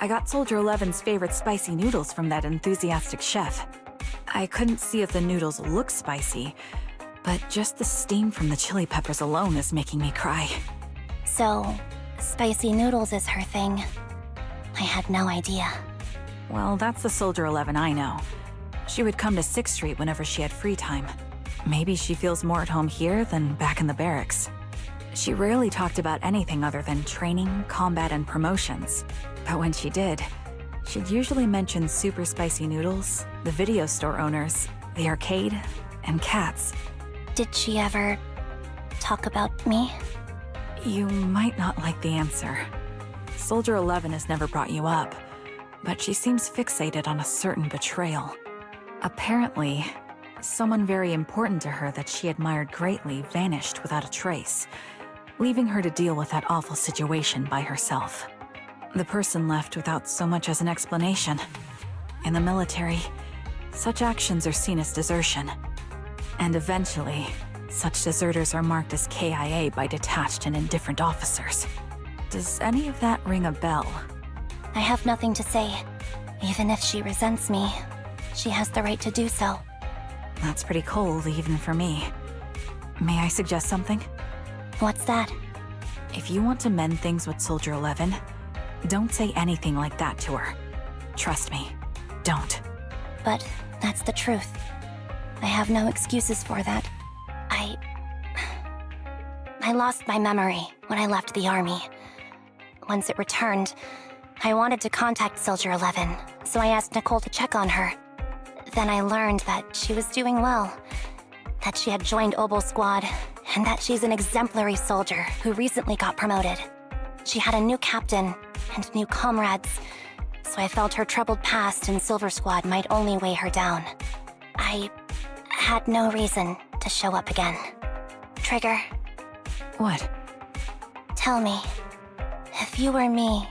I got Soldier 11's favorite spicy noodles from that enthusiastic chef. I couldn't see if the noodles look spicy, but just the steam from the chili peppers alone is making me cry. So, spicy noodles is her thing. I had no idea. Well, that's the Soldier 11 I know. She would come to 6th Street whenever she had free time. Maybe she feels more at home here than back in the barracks. She rarely talked about anything other than training, combat, and promotions. But when she did, she'd usually mention super spicy noodles, the video store owners, the arcade, and cats. Did she ever talk about me? You might not like the answer. Soldier 11 has never brought you up, but she seems fixated on a certain betrayal. Apparently, someone very important to her that she admired greatly vanished without a trace, leaving her to deal with that awful situation by herself. The person left without so much as an explanation. In the military, such actions are seen as desertion. And eventually, such deserters are marked as KIA by detached and indifferent officers. Does any of that ring a bell? I have nothing to say. Even if she resents me, she has the right to do so. That's pretty cold, even for me. May I suggest something? What's that? If you want to mend things with Soldier 11, don't say anything like that to her. Trust me, don't. But that's the truth. I have no excuses for that. I lost my memory when I left the army. Once it returned, I wanted to contact Soldier 11, so I asked Nicole to check on her. Then I learned that she was doing well, that she had joined Obel Squad, and that she's an exemplary soldier who recently got promoted. She had a new captain and new comrades, so I felt her troubled past in Silver Squad might only weigh her down. I had no reason to show up again. Trigger, What? tell me, if you were me,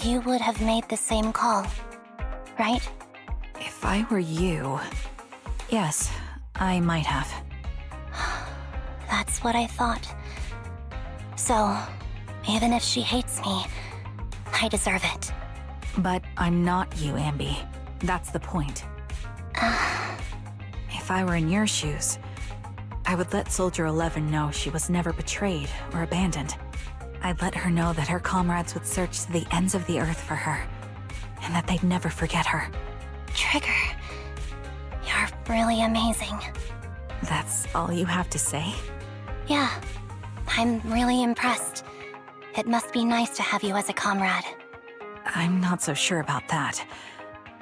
you would have made the same call, right? If I were you... Yes, I might have. That's what I thought. So, even if she hates me, I deserve it. But I'm not you, Anby. That's the point. If I were in your shoes, I would let Soldier 11 know she was never betrayed or abandoned. I'd let her know that her comrades would search to the ends of the earth for her, and that they'd never forget her. Trigger, you're really amazing. That's all you have to say? Yeah, I'm really impressed. It must be nice to have you as a comrade. I'm not so sure about that.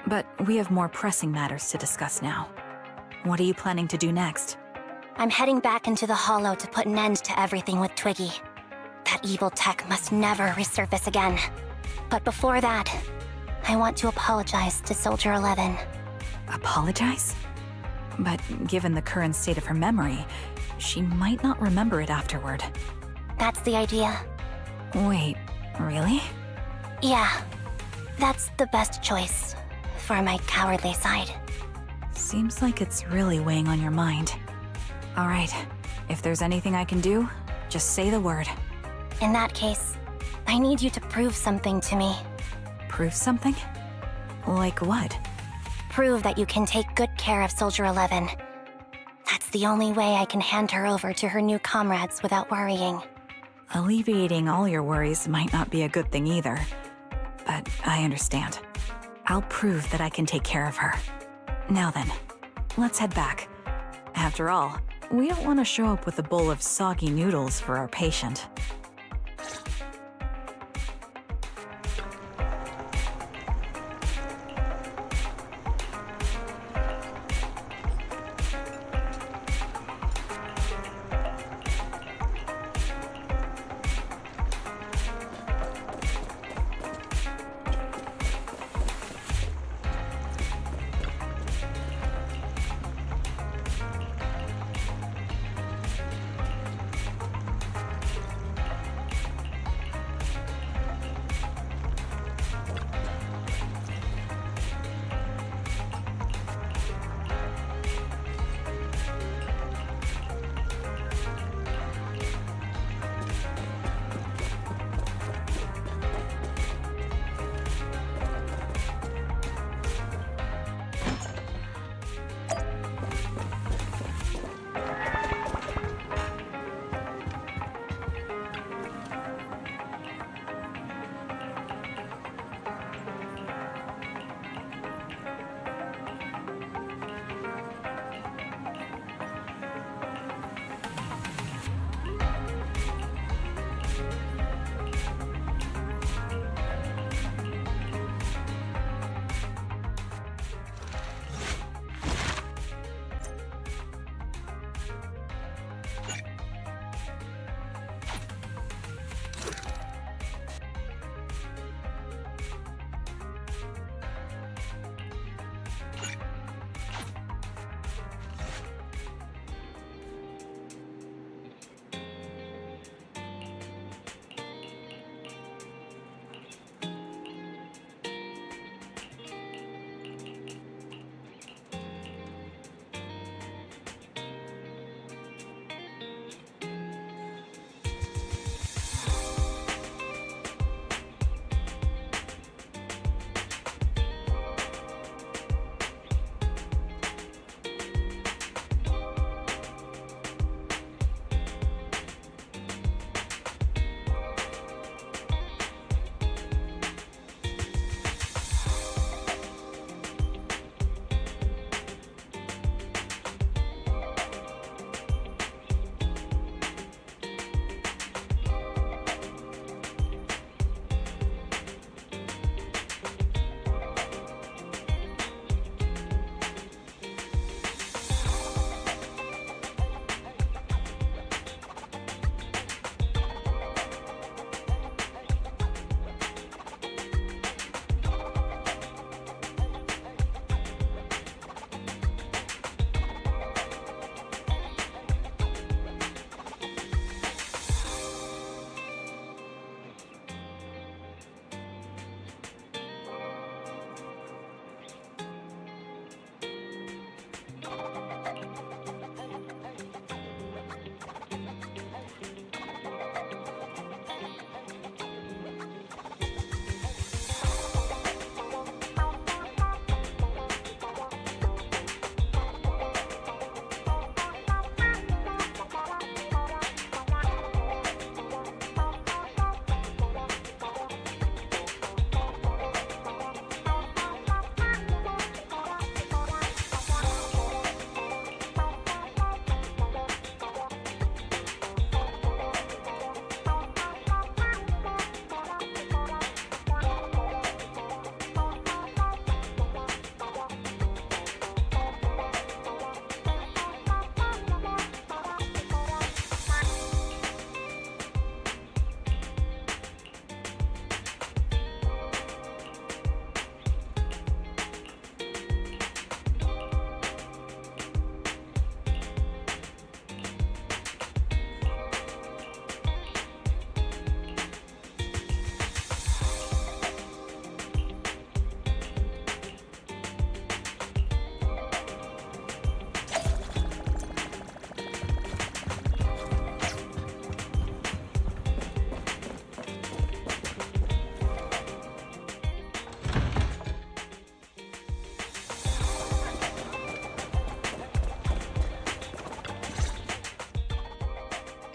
But we have more pressing matters to discuss now. What are you planning to do next? I'm heading back into the Hollow to put an end to everything with Twiggy. That evil tech must never resurface again. But before that, I want to apologize to Soldier 11. Apologize? But given the current state of her memory, she might not remember it afterward. That's the idea. Wait, really? Yeah, that's the best choice for my cowardly side. Seems like it's really weighing on your mind. All right, if there's anything I can do, just say the word. In that case, I need you to prove something to me. Prove something? Like what? Prove that you can take good care of Soldier 11. That's the only way I can hand her over to her new comrades without worrying. Alleviating all your worries might not be a good thing either. But I understand. I'll prove that I can take care of her. Now then, let's head back. After all, we don't want to show up with a bowl of soggy noodles for our patient.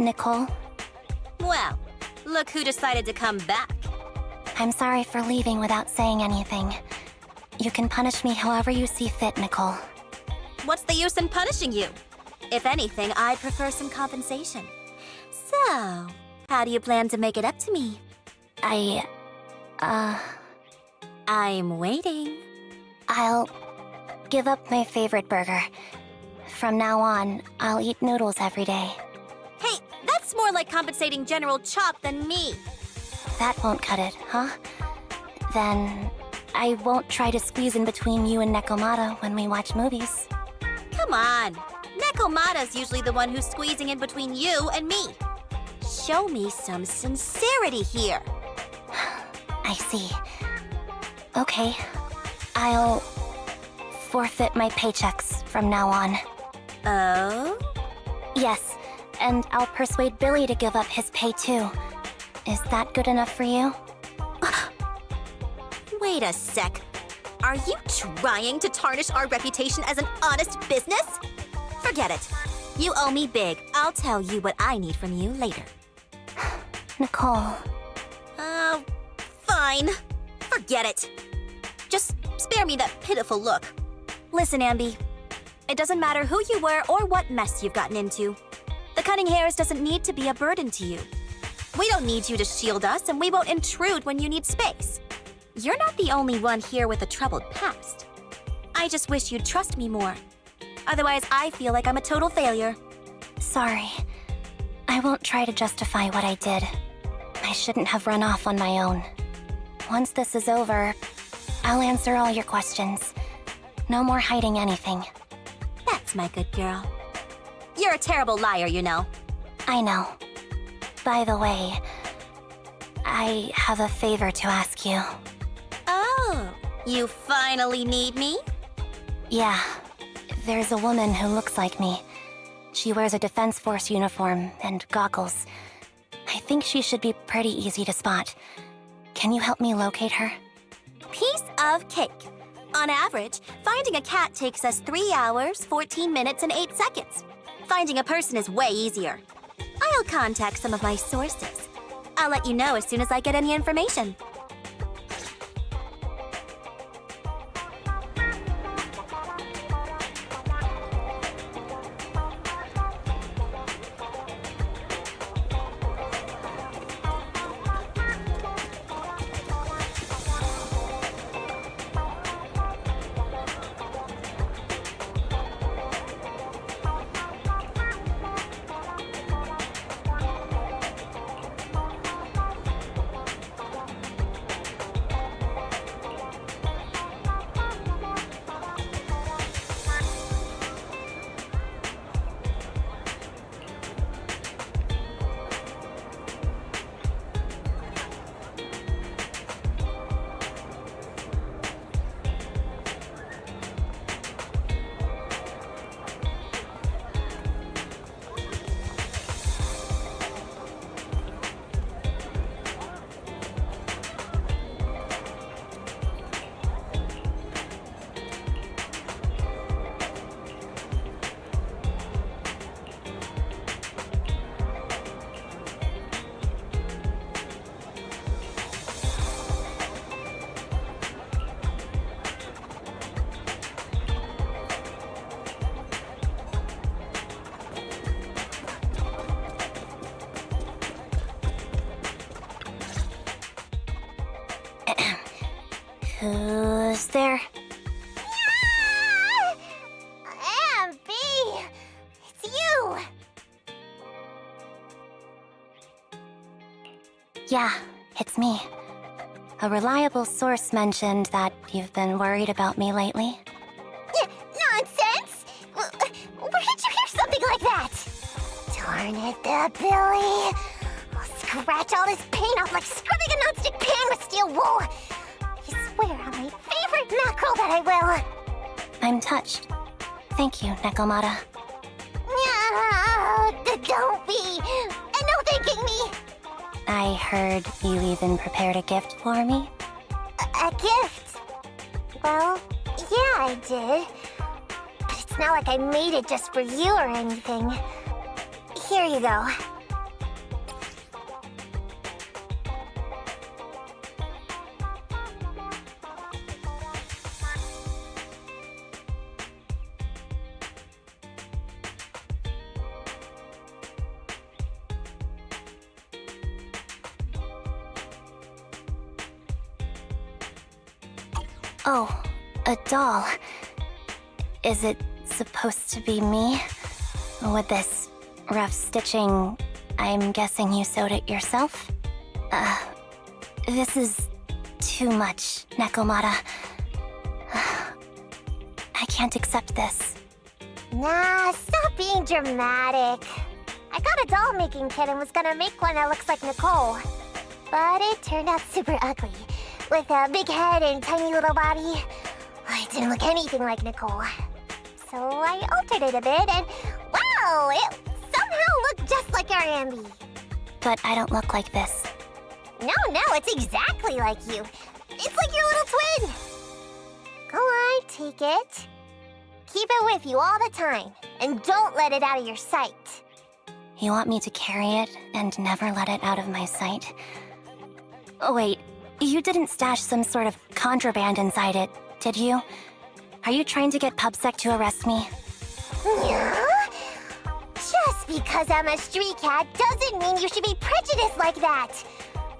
Nicole. Well, look who decided to come back. I'm sorry for leaving without saying anything. You can punish me however you see fit, Nicole. What's the use in punishing you? If anything, I'd prefer some compensation. So, how do you plan to make it up to me? I'm waiting. I'll give up my favorite burger. From now on, I'll eat noodles every day. Hey, that's more like compensating General Chop than me. That won't cut it, huh? Then I won't try to squeeze in between you and Nekomata when we watch movies. Come on. Nekomata's usually the one who's squeezing in between you and me. Show me some sincerity here. I see. Okay. I'll forfeit my paychecks from now on. Oh? Yes, and I'll persuade Billy to give up his pay too. Is that good enough for you? Wait a sec. Are you trying to tarnish our reputation as an honest business? Forget it. You owe me big. I'll tell you what I need from you later. Nicole. Fine. Forget it. Just spare me that pitiful look. Listen, Anby. It doesn't matter who you were or what mess you've gotten into. The cutting hairs doesn't need to be a burden to you. We don't need you to shield us, and we won't intrude when you need space. You're not the only one here with a troubled past. I just wish you'd trust me more. Otherwise, I feel like I'm a total failure. Sorry. I won't try to justify what I did. I shouldn't have run off on my own. Once this is over, I'll answer all your questions. No more hiding anything. That's my good girl. You're a terrible liar, you know. I know. By the way, I have a favor to ask you. Oh, you finally need me? Yeah. There's a woman who looks like me. She wears a Defense Force uniform and goggles. I think she should be pretty easy to spot. Can you help me locate her? Piece of cake. On average, finding a cat takes us 3 hours, 14 minutes, and 8 seconds. Finding a person is way easier. I'll contact some of my sources. I'll let you know as soon as I get any information. Who's there? Anby! It's you! Yeah, it's me. A reliable source mentioned that you've been worried about me lately. Nonsense! Where did you hear something like that? Darn it, Billy. I'll scratch all this paint off like scrubbing a nonstick pan with steel wool. I swear on my favorite mackerel that I will. I'm touched. Thank you, Nekomata. Don't be. No thanking me. I heard you even prepared a gift for me. A gift? Well, yeah, I did. But it's not like I made it just for you or anything. Here you go. Oh, a doll. Is it supposed to be me? With this rough stitching, I'm guessing you sewed it yourself? This is too much, Nekomata. I can't accept this. Nah, stop being dramatic. I got a doll-making kit and was gonna make one that looks like Nicole. But it turned out super ugly, with a big head and tiny little body. It didn't look anything like Nicole. So I altered it a bit and, wow, it somehow looked just like our Anby. But I don't look like this. No, it's exactly like you. It's like your little twin. Go on, take it. Keep it with you all the time, and don't let it out of your sight. You want me to carry it and never let it out of my sight? Oh, wait, you didn't stash some sort of contraband inside it, did you? Are you trying to get PubSec to arrest me? Yeah? Just because I'm a street cat doesn't mean you should be prejudiced like that.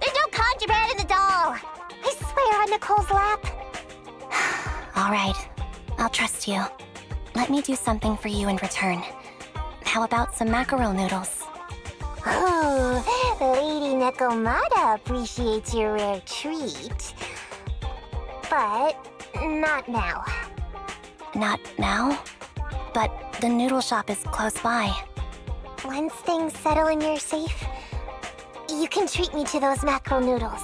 There's no contraband in the doll. I swear on Nicole's lap. All right, I'll trust you. Let me do something for you in return. How about some mackerel noodles? Oh, Lady Nekomata appreciates your rare treat. But not now. Not now? But the noodle shop is close by. Once things settle and you're safe, you can treat me to those mackerel noodles.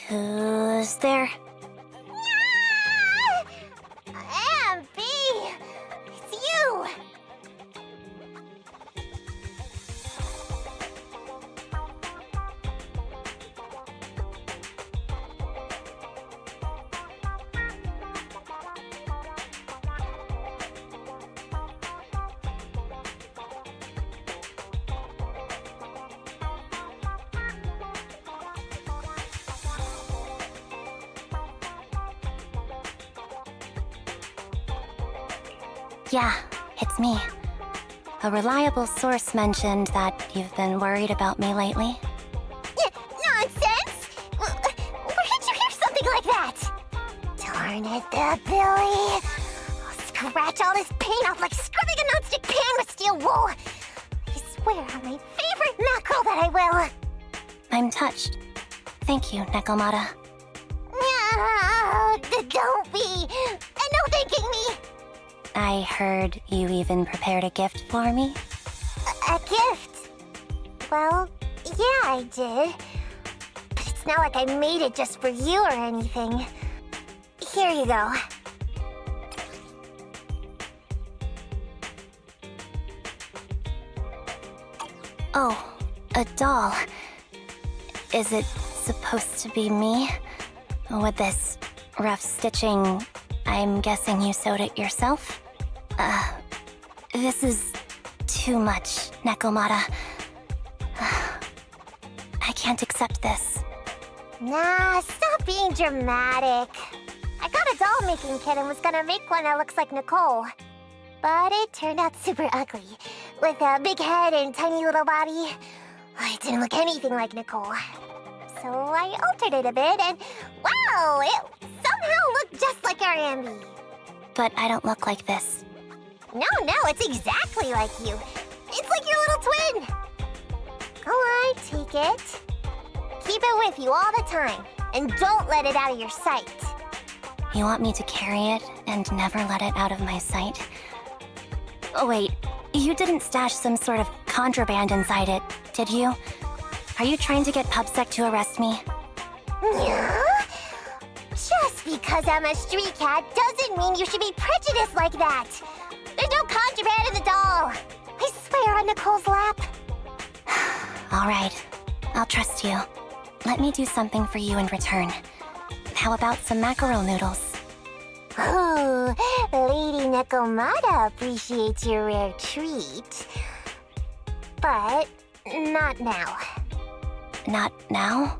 Who's there? Anby! It's you! Yeah, it's me. A reliable source mentioned that you've been worried about me lately. Nonsense! Where did you hear something like that? Darn it, the Billy! I'll scratch all this paint off like scrubbing a nonstick pan with steel wool! I swear on my favorite mackerel that I will! I'm touched. Thank you, Nekomata. Don't be! And no thanking me! I heard you even prepared a gift for me? A gift? Well, yeah, I did. But it's not like I made it just for you or anything. Here you go. Oh, a doll. Is it supposed to be me? With this rough stitching, I'm guessing you sewed it yourself? This is too much, Nekomata. I can't accept this. Nah, stop being dramatic. I got a doll-making kit and was gonna make one that looks like Nicole. But it turned out super ugly, with a big head and tiny little body. It didn't look anything like Nicole. So I altered it a bit and, wow, it somehow looked just like our Anby. But I don't look like this. No, it's exactly like you. twin! Go on, take it. Keep it with you all the time, and don't let it out of your sight. You want me to carry it and never let it out of my sight? Oh wait, you didn't stash some sort of contraband inside it, did you? Are you trying to get PubSec to arrest me? Yeah? Just because I'm a street cat doesn't mean you should be prejudiced like that. There's no contraband in the doll. I swear on Nicole's lap. All right, I'll trust you. Let me do something for you in return. How about some mackerel noodles? Ooh, Lady Nekomata appreciates your rare treat. But not now. Not now?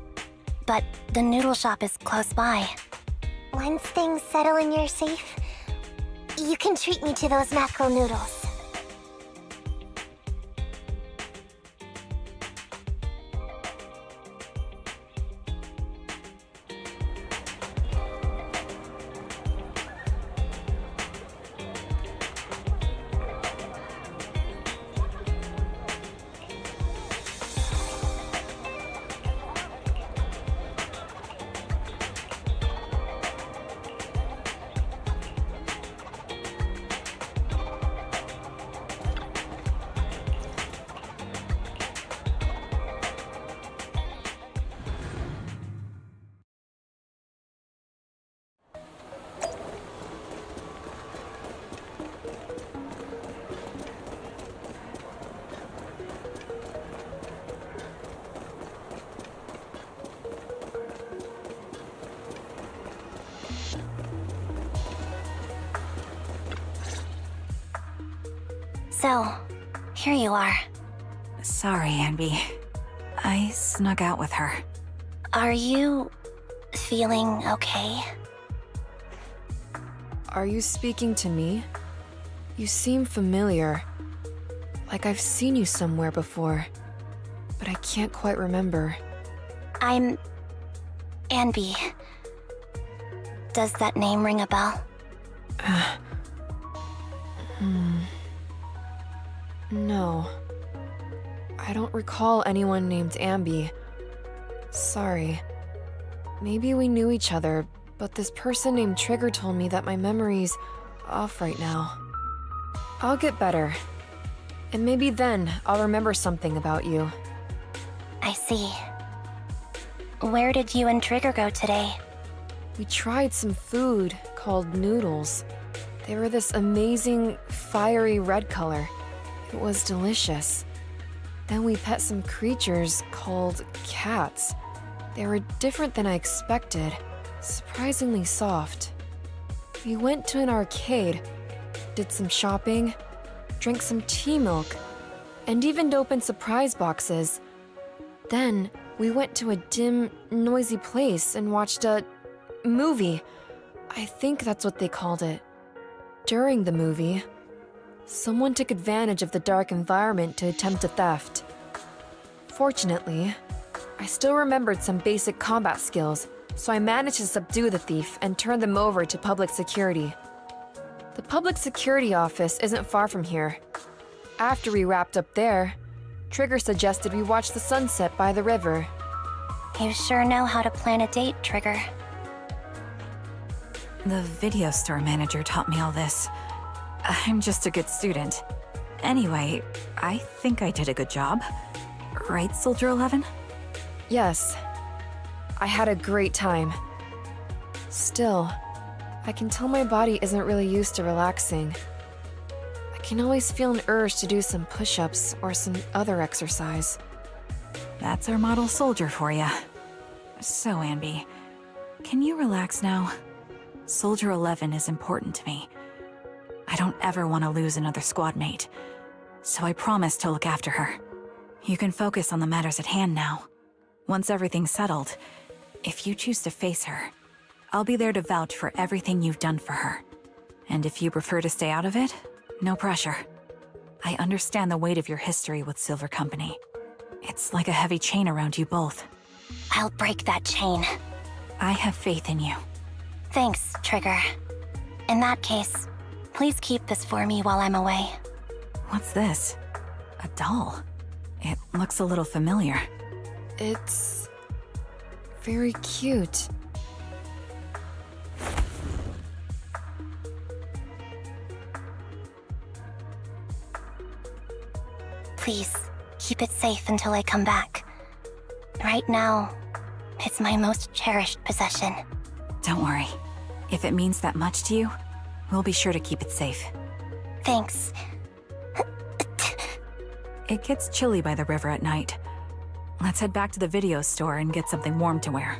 But the noodle shop is close by. Once things settle in your safe, you can treat me to those mackerel noodles. So, here you are. Sorry, Anby. I snuck out with her. Are you feeling okay? Are you speaking to me? You seem familiar. Like I've seen you somewhere before. But I can't quite remember. I'm Anby. Does that name ring a bell? No. I don't recall anyone named Anby. Sorry. Maybe we knew each other, but this person named Trigger told me that my memory's off right now. I'll get better. And maybe then I'll remember something about you. I see. Where did you and Trigger go today? We tried some food called noodles. They were this amazing, fiery red color. It was delicious. Then we pet some creatures called cats. They were different than I expected, surprisingly soft. We went to an arcade, did some shopping, drank some tea milk, and even opened surprise boxes. Then we went to a dim, noisy place and watched a movie. I think that's what they called it. During the movie, someone took advantage of the dark environment to attempt a theft. Fortunately, I still remembered some basic combat skills, so I managed to subdue the thief and turn them over to public security. The public security office isn't far from here. After we wrapped up there, Trigger suggested we watch the sunset by the river. You sure know how to plan a date, Trigger. The video store manager taught me all this. I'm just a good student. Anyway, I think I did a good job. Right, Soldier 11? Yes. I had a great time. Still, I can tell my body isn't really used to relaxing. I can always feel an urge to do some push-ups or some other exercise. That's our model soldier for ya. So, Anby, can you relax now? Soldier 11 is important to me. I don't ever want to lose another squad mate, so I promise to look after her. You can focus on the matters at hand now. Once everything's settled, if you choose to face her, I'll be there to vouch for everything you've done for her. And if you prefer to stay out of it, no pressure. I understand the weight of your history with Silver Company. It's like a heavy chain around you both. I'll break that chain. I have faith in you. Thanks, Trigger. In that case, please keep this for me while I'm away. What's this? A doll? It looks a little familiar. It's very cute. Please, keep it safe until I come back. Right now, it's my most cherished possession. Don't worry. If it means that much to you, we'll be sure to keep it safe. Thanks. It gets chilly by the river at night. Let's head back to the video store and get something warm to wear.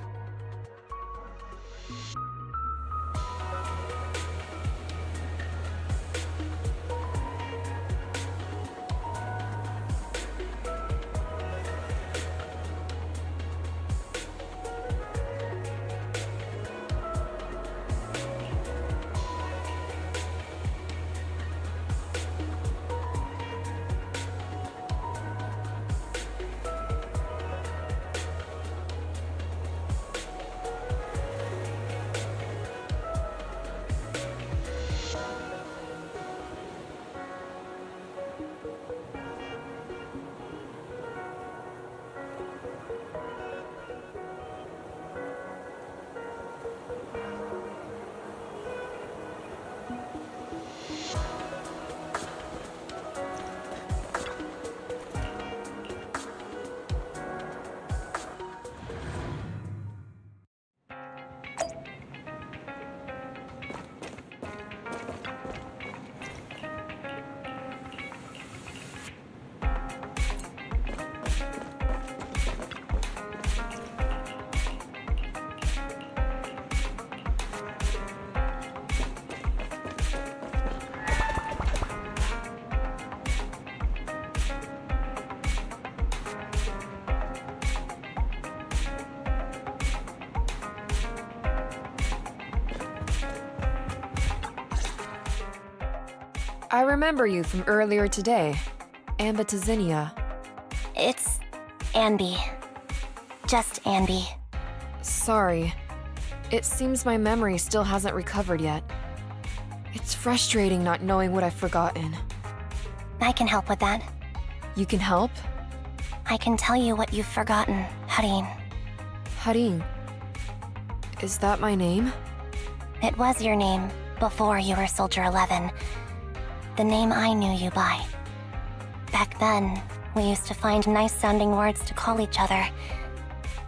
I remember you from earlier today. Anby TV. It's Anby. Just Anby. Sorry. It seems my memory still hasn't recovered yet. It's frustrating not knowing what I've forgotten. I can help with that. You can help? I can tell you what you've forgotten, Harin. Harin. Is that my name? It was your name before you were Soldier 11. The name I knew you by. Back then, we used to find nice-sounding words to call each other.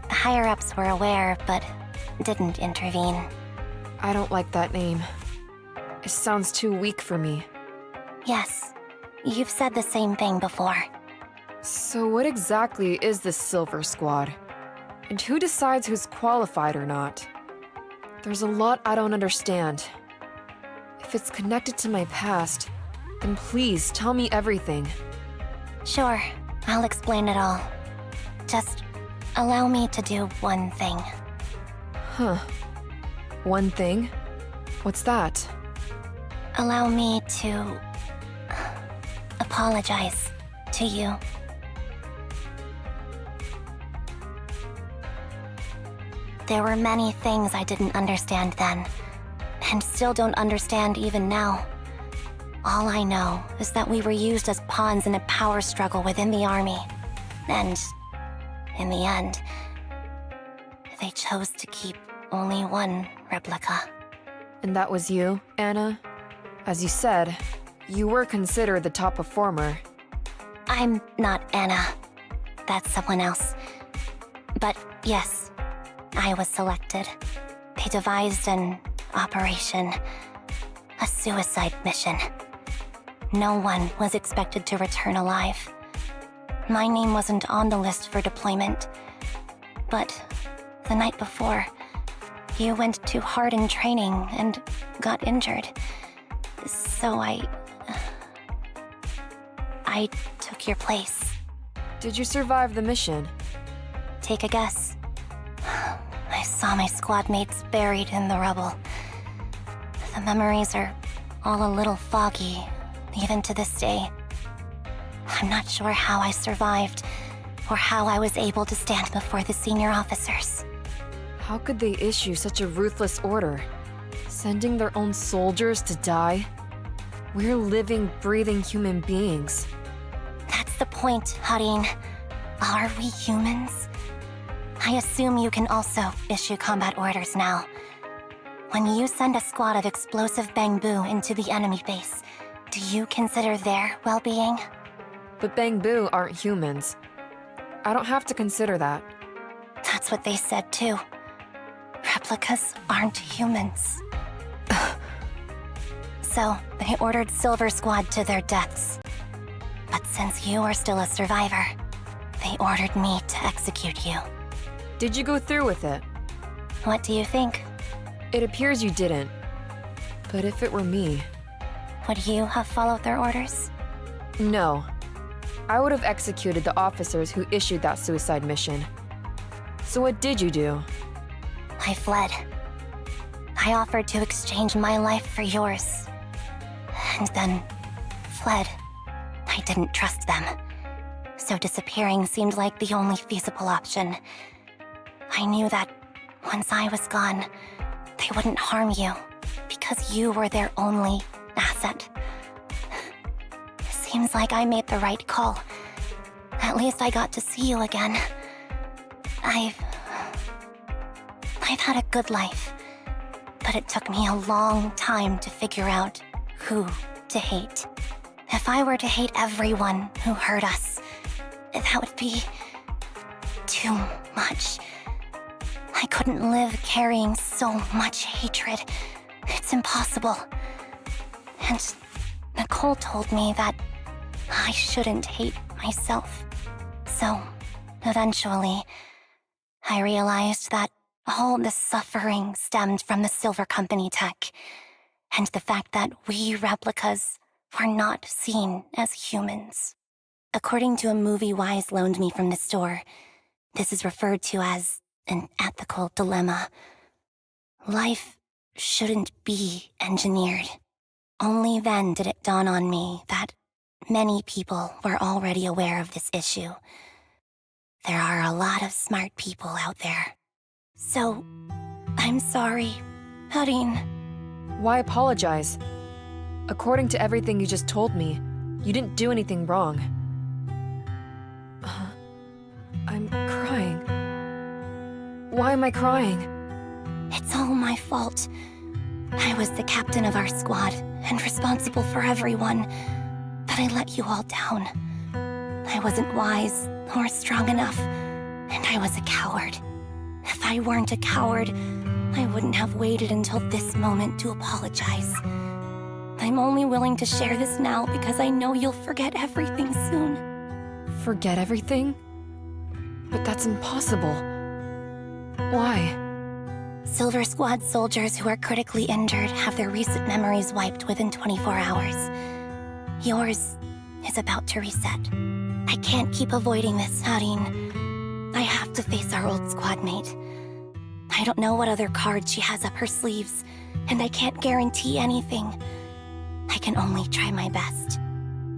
The higher-ups were aware, but didn't intervene. I don't like that name. It sounds too weak for me. Yes, you've said the same thing before. So what exactly is this Silver Squad? And who decides who's qualified or not? There's a lot I don't understand. If it's connected to my past, then please tell me everything. Sure, I'll explain it all. Just allow me to do one thing. Huh. One thing? What's that? Allow me to apologize to you. There were many things I didn't understand then, and still don't understand even now. All I know is that we were used as pawns in a power struggle within the army. And, in the end, they chose to keep only one replica. And that was you, Anna? As you said, you were considered the top performer. I'm not Anna. That's someone else. But yes, I was selected. They devised an operation, a suicide mission. No one was expected to return alive. My name wasn't on the list for deployment. But the night before, you went too hard in training and got injured. So I took your place. Did you survive the mission? Take a guess. I saw my squad mates buried in the rubble. The memories are all a little foggy, even to this day. I'm not sure how I survived, or how I was able to stand before the senior officers. How could they issue such a ruthless order? Sending their own soldiers to die? We're living, breathing human beings. That's the point, Harin. Are we humans? I assume you can also issue combat orders now. When you send a squad of explosive Bang-Boo into the enemy base, do you consider their well-being? But Bang-Boo aren't humans. I don't have to consider that. That's what they said too. Replicas aren't humans. So, they ordered Silver Squad to their deaths. But since you are still a survivor, they ordered me to execute you. Did you go through with it? What do you think? It appears you didn't. But if it were me... Would you have followed their orders? No. I would have executed the officers who issued that suicide mission. So what did you do? I fled. I offered to exchange my life for yours. And then fled. I didn't trust them. So disappearing seemed like the only feasible option. I knew that once I was gone, they wouldn't harm you, because you were their only asset. Seems like I made the right call. At least I got to see you again. I've had a good life, but it took me a long time to figure out who to hate. If I were to hate everyone who hurt us, that would be too much. I couldn't live carrying so much hatred. It's impossible. And Nicole told me that I shouldn't hate myself. So, eventually, I realized that all the suffering stemmed from the Silver Company tech, and the fact that we replicas were not seen as humans. According to a movie Wise loaned me from the store, this is referred to as an ethical dilemma. Life shouldn't be engineered. Only then did it dawn on me that many people were already aware of this issue. There are a lot of smart people out there. So, I'm sorry, Harin. Why apologize? According to everything you just told me, you didn't do anything wrong. I'm crying. Why am I crying? It's all my fault. I was the captain of our squad and responsible for everyone, but I let you all down. I wasn't wise or strong enough, and I was a coward. If I weren't a coward, I wouldn't have waited until this moment to apologize. I'm only willing to share this now because I know you'll forget everything soon. Forget everything? But that's impossible. Why? Silver Squad soldiers who are critically injured have their recent memories wiped within 24 hours. Yours is about to reset. I can't keep avoiding this, Harin. I have to face our old squad mate. I don't know what other cards she has up her sleeves, and I can't guarantee anything. I can only try my best.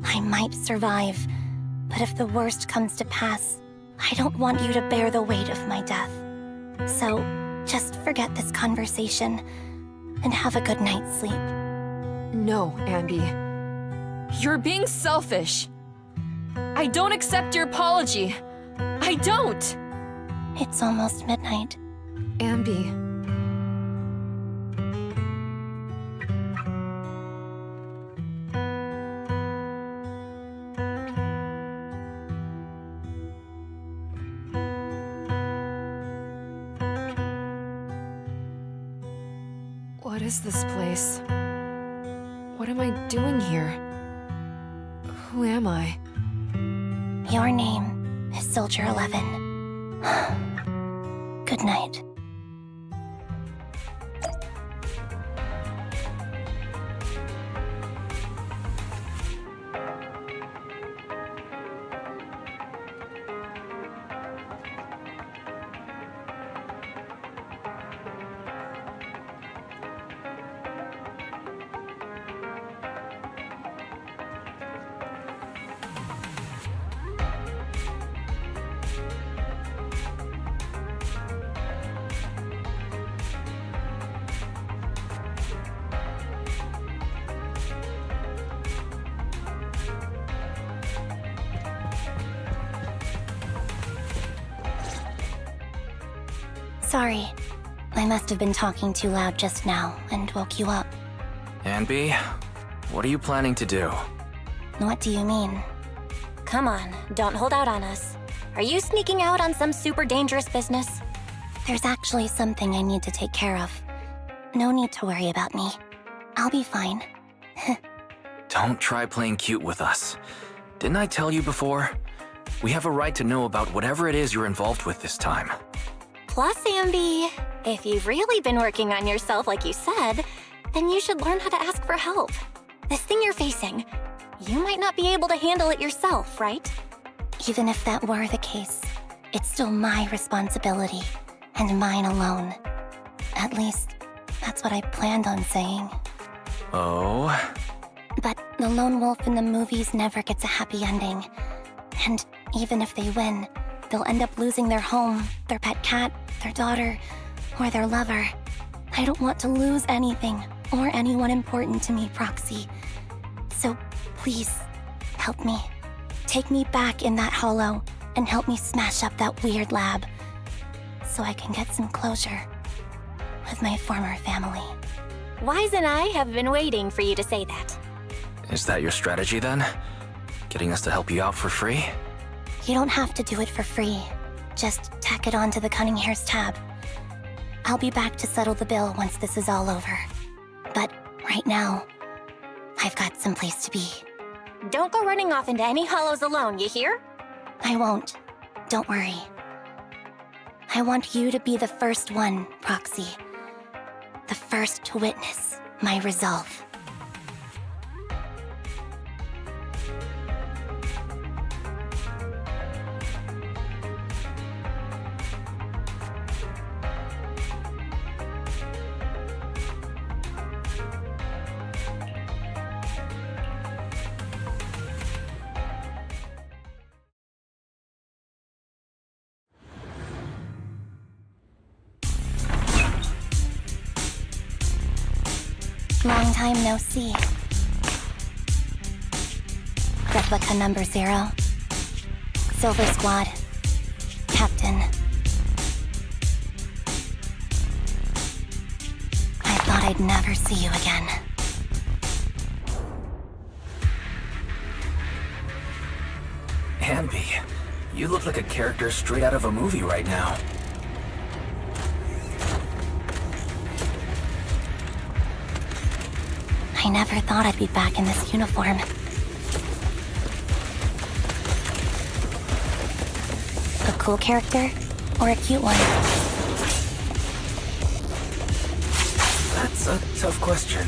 I might survive, but if the worst comes to pass, I don't want you to bear the weight of my death. So, just forget this conversation, and have a good night's sleep. No, Anby. You're being selfish. I don't accept your apology. I don't! It's almost midnight. Anby. What is this place? What am I doing here? Who am I? Your name is Soldier 11. Good night. Sorry. I must have been talking too loud just now and woke you up. Anby, what are you planning to do? What do you mean? Come on, don't hold out on us. Are you sneaking out on some super dangerous business? There's actually something I need to take care of. No need to worry about me. I'll be fine. Don't try playing cute with us. Didn't I tell you before? We have a right to know about whatever it is you're involved with this time. Plus, Anby, if you've really been working on yourself like you said, then you should learn how to ask for help. This thing you're facing, you might not be able to handle it yourself, right? Even if that were the case, it's still my responsibility, and mine alone. At least, that's what I planned on saying. Oh? But the lone wolf in the movies never gets a happy ending. And even if they win, they'll end up losing their home, their pet cat, their daughter, or their lover. I don't want to lose anything, or anyone important to me, Proxy. So please, help me. Take me back in that hollow, and help me smash up that weird lab, so I can get some closure with my former family. Wise and I have been waiting for you to say that. Is that your strategy then? Getting us to help you out for free? You don't have to do it for free. Just tack it onto the Cunning Hair's tab. I'll be back to settle the bill once this is all over. But right now, I've got someplace to be. Don't go running off into any hollows alone, you hear? I won't. Don't worry. I want you to be the first one, Proxy. The first to witness my resolve. Long time no see. Replica number 0. Silver Squad. Captain. I thought I'd never see you again. Anby, you look like a character straight out of a movie right now. I never thought I'd be back in this uniform. A cool character or a cute one? That's a tough question.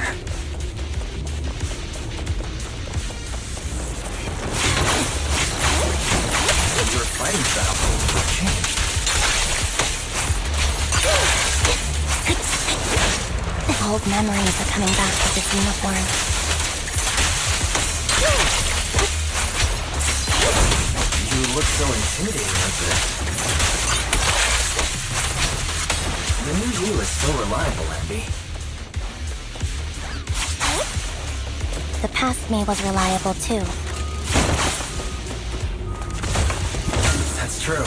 Your fighting style will change. Old memories are coming back with this uniform. You look so intimidating like this. The new you is so reliable, Anby. The past me was reliable too. That's true.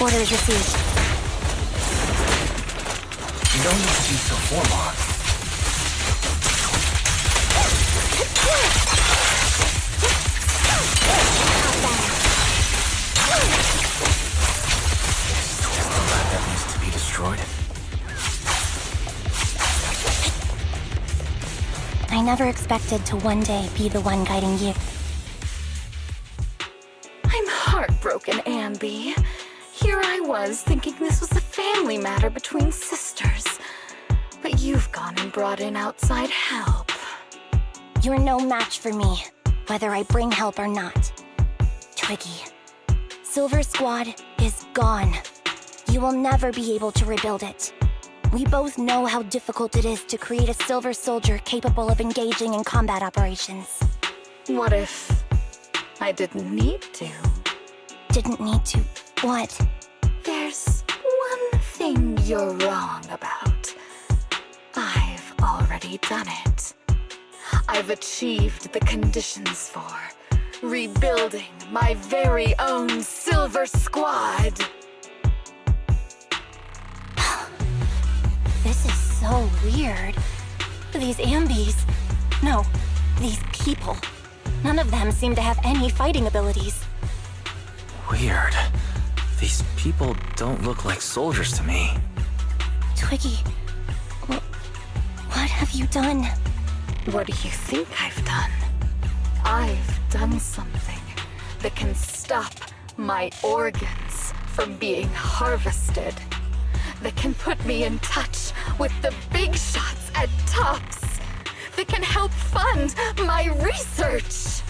Orders received. You don't need to be so formal. Just the lab that needs to be destroyed. I never expected to one day be the one guiding you. I'm heartbroken, Anby. Here I was, thinking this was a family matter between sisters. But you've gone and brought in outside help. You're no match for me, whether I bring help or not. Twiggy, Silver Squad is gone. You will never be able to rebuild it. We both know how difficult it is to create a silver soldier capable of engaging in combat operations. What if I didn't need to? Didn't need to. What? There's one thing you're wrong about. I've already done it. I've achieved the conditions for rebuilding my very own Silver Squad. This is so weird. These Ambys... No, these people. None of them seem to have any fighting abilities. Weird. These people don't look like soldiers to me. Twiggy, what have you done? What do you think I've done? I've done something that can stop my organs from being harvested. That can put me in touch with the big shots at Tops. That can help fund my research.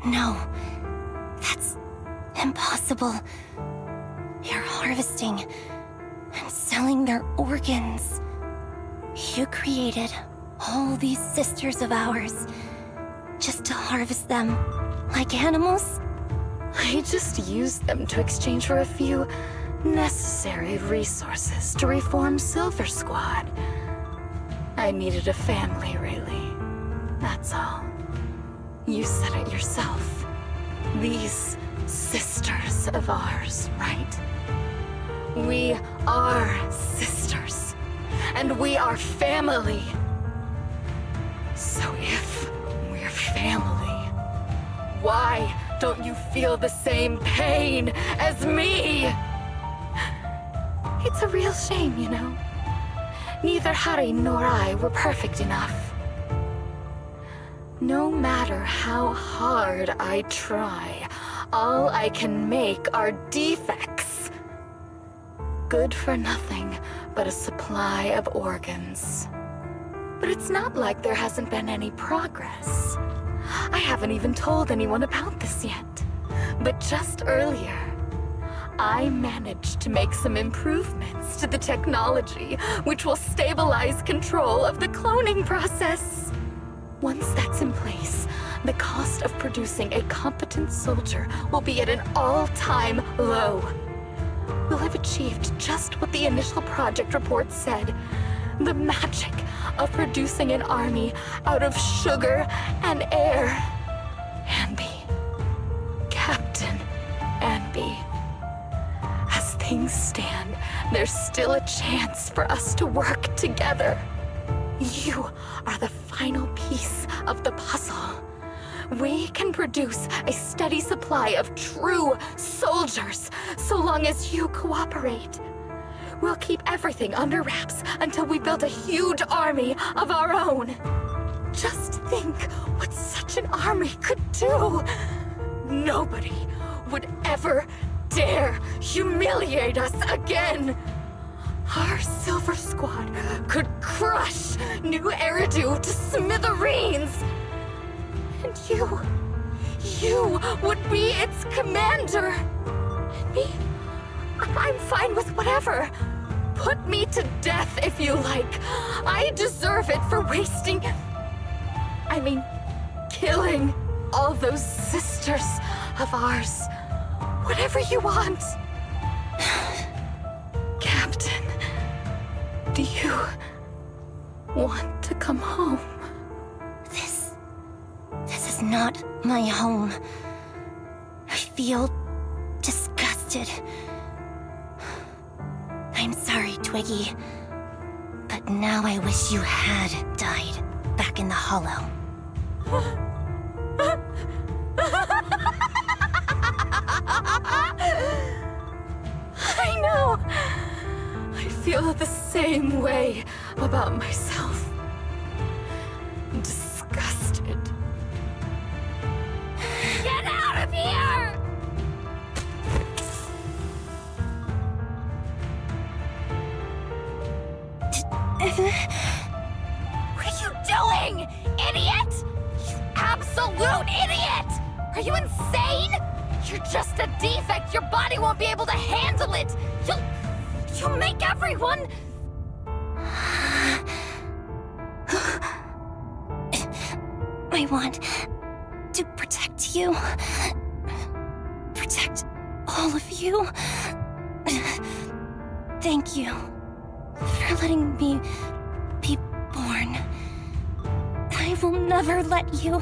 No, that's impossible. You're harvesting and selling their organs. You created all these sisters of ours just to harvest them like animals? I just used them to exchange for a few necessary resources to reform Silver Squad. I needed a family, really. That's all. You said it yourself. These sisters of ours, right? We are sisters, and we are family. So if we're family, why don't you feel the same pain as me? It's a real shame, you know. Neither Harry nor I were perfect enough. No matter how hard I try, all I can make are defects. Good for nothing but a supply of organs. But it's not like there hasn't been any progress. I haven't even told anyone about this yet. But just earlier, I managed to make some improvements to the technology, which will stabilize control of the cloning process. Once that's in place, the cost of producing a competent soldier will be at an all-time low. We'll have achieved just what the initial project report said. The magic of producing an army out of sugar and air. Anby. Captain Anby. As things stand, there's still a chance for us to work together. You are the final piece of the puzzle. We can produce a steady supply of true soldiers so long as you cooperate. We'll keep everything under wraps until we build a huge army of our own. Just think what such an army could do. Nobody would ever dare humiliate us again. Our Silver Squad could crush New Eridu to smithereens. And you would be its commander. And me, I'm fine with whatever. Put me to death if you like. I deserve it for killing all those sisters of ours. Whatever you want. Captain, do you want to come home? This is not my home. I feel disgusted. I'm sorry, Twiggy. But now I wish you had died back in the Hollow. I know. I feel the same way about myself. Disgusted. Get out of here! What are you doing, idiot? You absolute idiot! Are you insane? You're just a defect. Your body won't be able to handle it. You'll make everyone... I want to protect you. Protect all of you. Thank you for letting me be born. I will never let you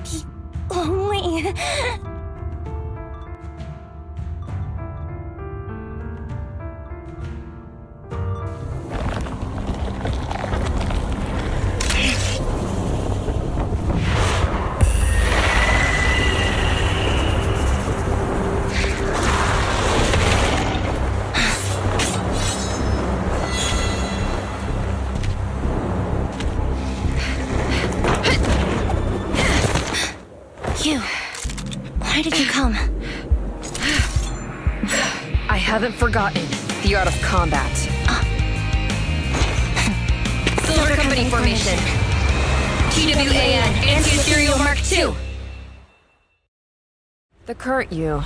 be lonely. Why did you come? I haven't forgotten the art of combat. Silver Company formation. TWAN, Anti-Ethereal Mark II. The current you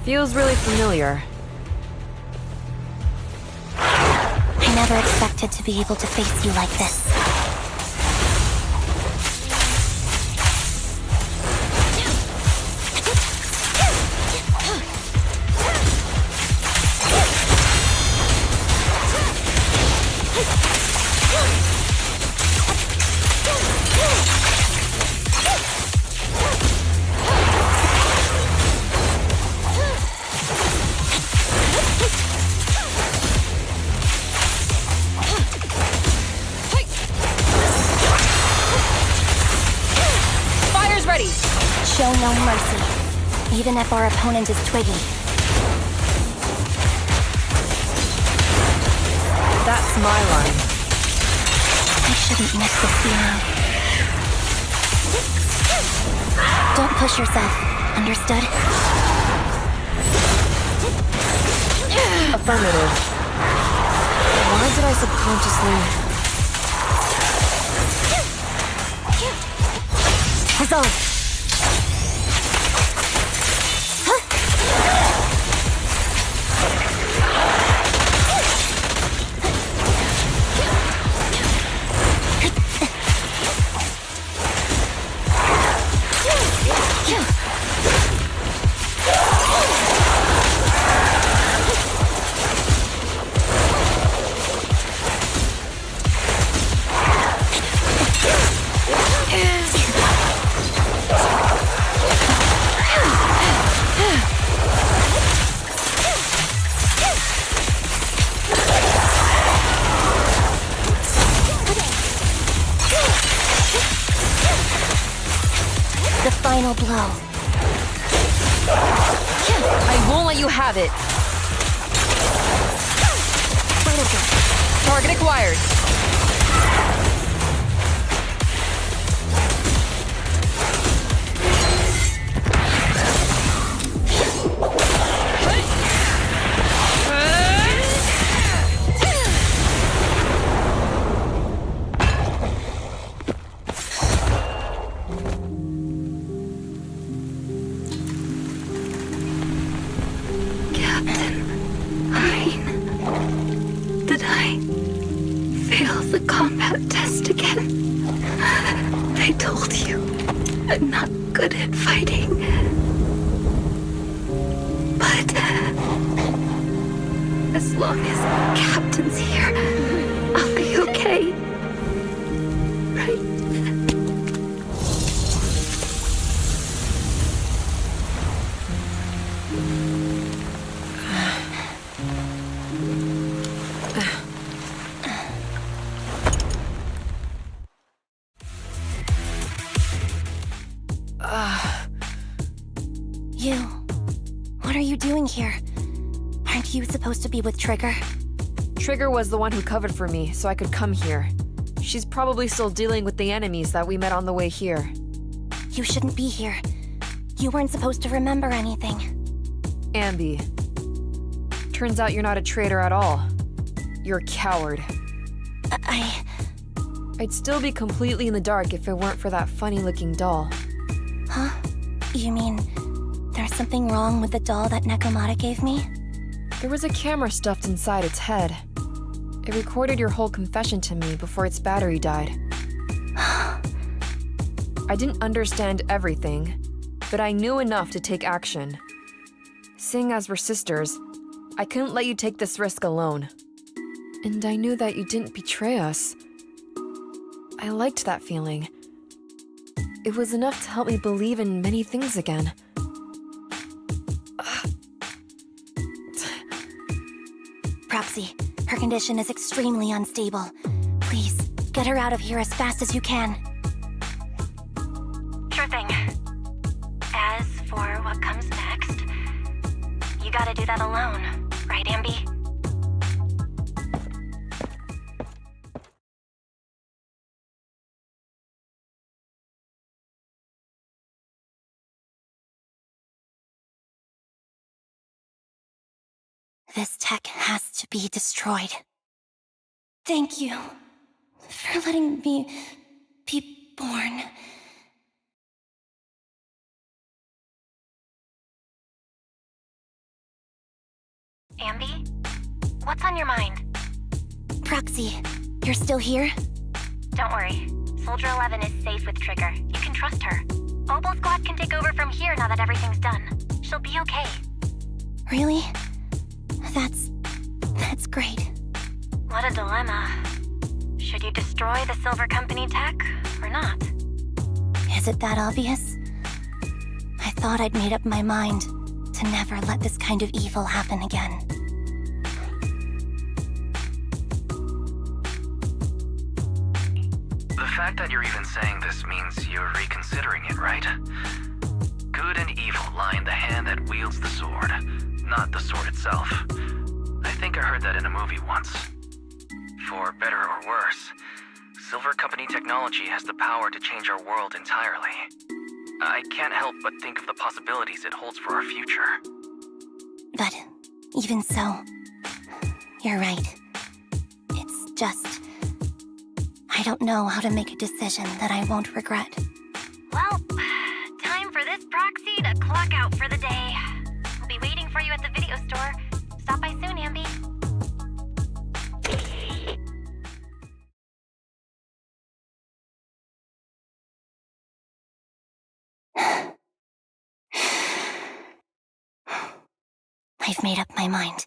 feels really familiar. I never expected to be able to face you like this. Show no mercy, even if our opponent is Twiggy. That's my line. I shouldn't miss this feeling. Don't push yourself, understood? Affirmative. Why did I subconsciously... Resolve! The final blow. I won't let you have it. Target acquired. Did I fail the combat test again? They told you I'm not good at fighting. But as long as Captain's here, I'll be okay. Right? You... What are you doing here? Aren't you supposed to be with Trigger? Trigger was the one who covered for me, so I could come here. She's probably still dealing with the enemies that we met on the way here. You shouldn't be here. You weren't supposed to remember anything. Anby. Turns out you're not a traitor at all. You're a coward. I'd still be completely in the dark if it weren't for that funny-looking doll. Huh? You mean there's something wrong with the doll that Nekomata gave me? There was a camera stuffed inside its head. It recorded your whole confession to me before its battery died. I didn't understand everything, but I knew enough to take action. Seeing as we're sisters, I couldn't let you take this risk alone. And I knew that you didn't betray us. I liked that feeling. It was enough to help me believe in many things again. Proxy, her condition is extremely unstable. Please, get her out of here as fast as you can. Sure thing. As for what comes next, you gotta do that alone, right, Anby? This tech has to be destroyed. Thank you for letting me be born. Anby? What's on your mind? Proxy, you're still here? Don't worry. Soldier 11 is safe with Trigger. You can trust her. Opal Squad can take over from here now that everything's done. She'll be okay. Really? That's great. What a dilemma. Should you destroy the Silver Company tech, or not? Is it that obvious? I thought I'd made up my mind to never let this kind of evil happen again. The fact that you're even saying this means you're reconsidering it, right? Good and evil lie in the hand that wields the sword, not the sword itself. I think I heard that in a movie once. For better or worse, Silver Company technology has the power to change our world entirely. I can't help but think of the possibilities it holds for our future. But even so, you're right. It's just, I don't know how to make a decision that I won't regret. Well, time for this proxy to clock out for the day. I'll be waiting for you at the video store. Stop by soon, Anby. I've made up my mind.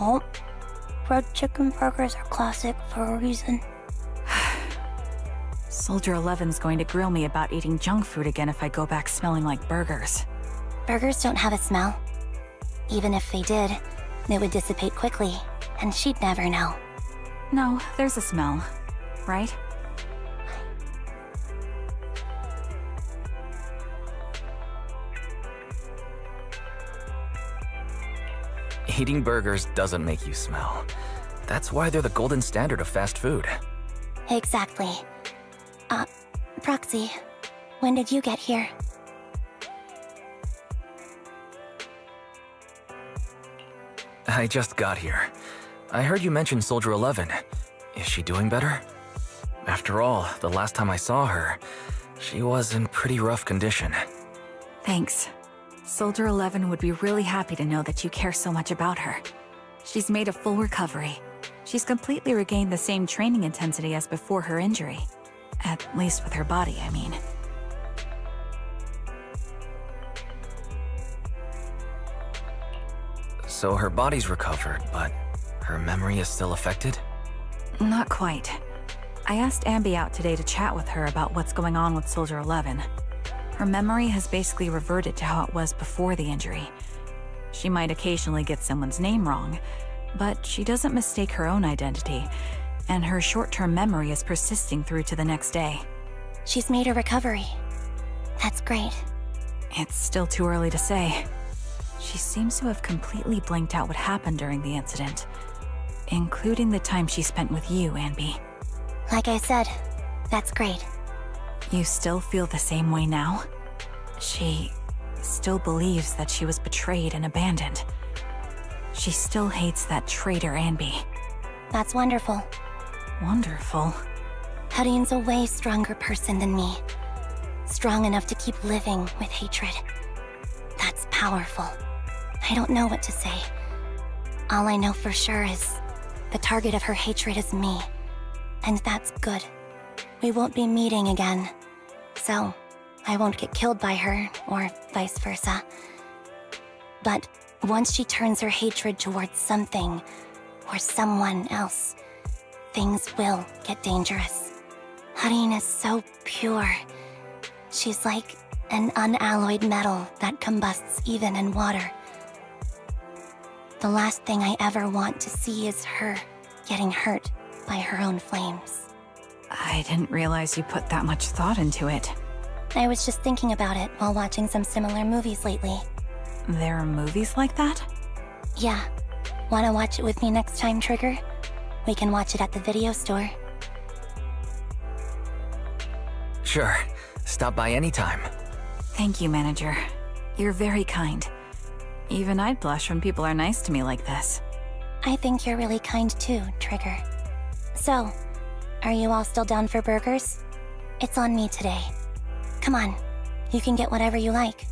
Oh, red chicken burgers are classic for a reason. Soldier 11's going to grill me about eating junk food again if I go back smelling like burgers. Burgers don't have a smell. Even if they did, it would dissipate quickly, and she'd never know. No, there's a smell, right? Eating burgers doesn't make you smell. That's why they're the golden standard of fast food. Exactly. Proxy, when did you get here? I just got here. I heard you mention Soldier 11. Is she doing better? After all, the last time I saw her, she was in pretty rough condition. Thanks. Soldier 11 would be really happy to know that you care so much about her. She's made a full recovery. She's completely regained the same training intensity as before her injury. At least with her body, I mean. So her body's recovered, but her memory is still affected? Not quite. I asked Anby out today to chat with her about what's going on with Soldier 11. Her memory has basically reverted to how it was before the injury. She might occasionally get someone's name wrong, but she doesn't mistake her own identity, and her short-term memory is persisting through to the next day. She's made a recovery. That's great. It's still too early to say. She seems to have completely blanked out what happened during the incident, including the time she spent with you, Anby. Like I said, that's great. You still feel the same way now? She still believes that she was betrayed and abandoned. She still hates that traitor Anby. That's wonderful. Wonderful. Hudeen's a way stronger person than me. Strong enough to keep living with hatred. That's powerful. I don't know what to say. All I know for sure is the target of her hatred is me. And that's good. We won't be meeting again. So, I won't get killed by her, or vice versa. But once she turns her hatred towards something, or someone else, things will get dangerous. Hudeen is so pure. She's like an unalloyed metal that combusts even in water. The last thing I ever want to see is her getting hurt by her own flames. I didn't realize you put that much thought into it. I was just thinking about it while watching some similar movies lately. There are movies like that? Yeah. Wanna watch it with me next time, Trigger? We can watch it at the video store. Sure. Stop by anytime. Thank you, Manager. You're very kind. Even I'd blush when people are nice to me like this. I think you're really kind too, Trigger. So, are you all still down for burgers? It's on me today. Come on, you can get whatever you like.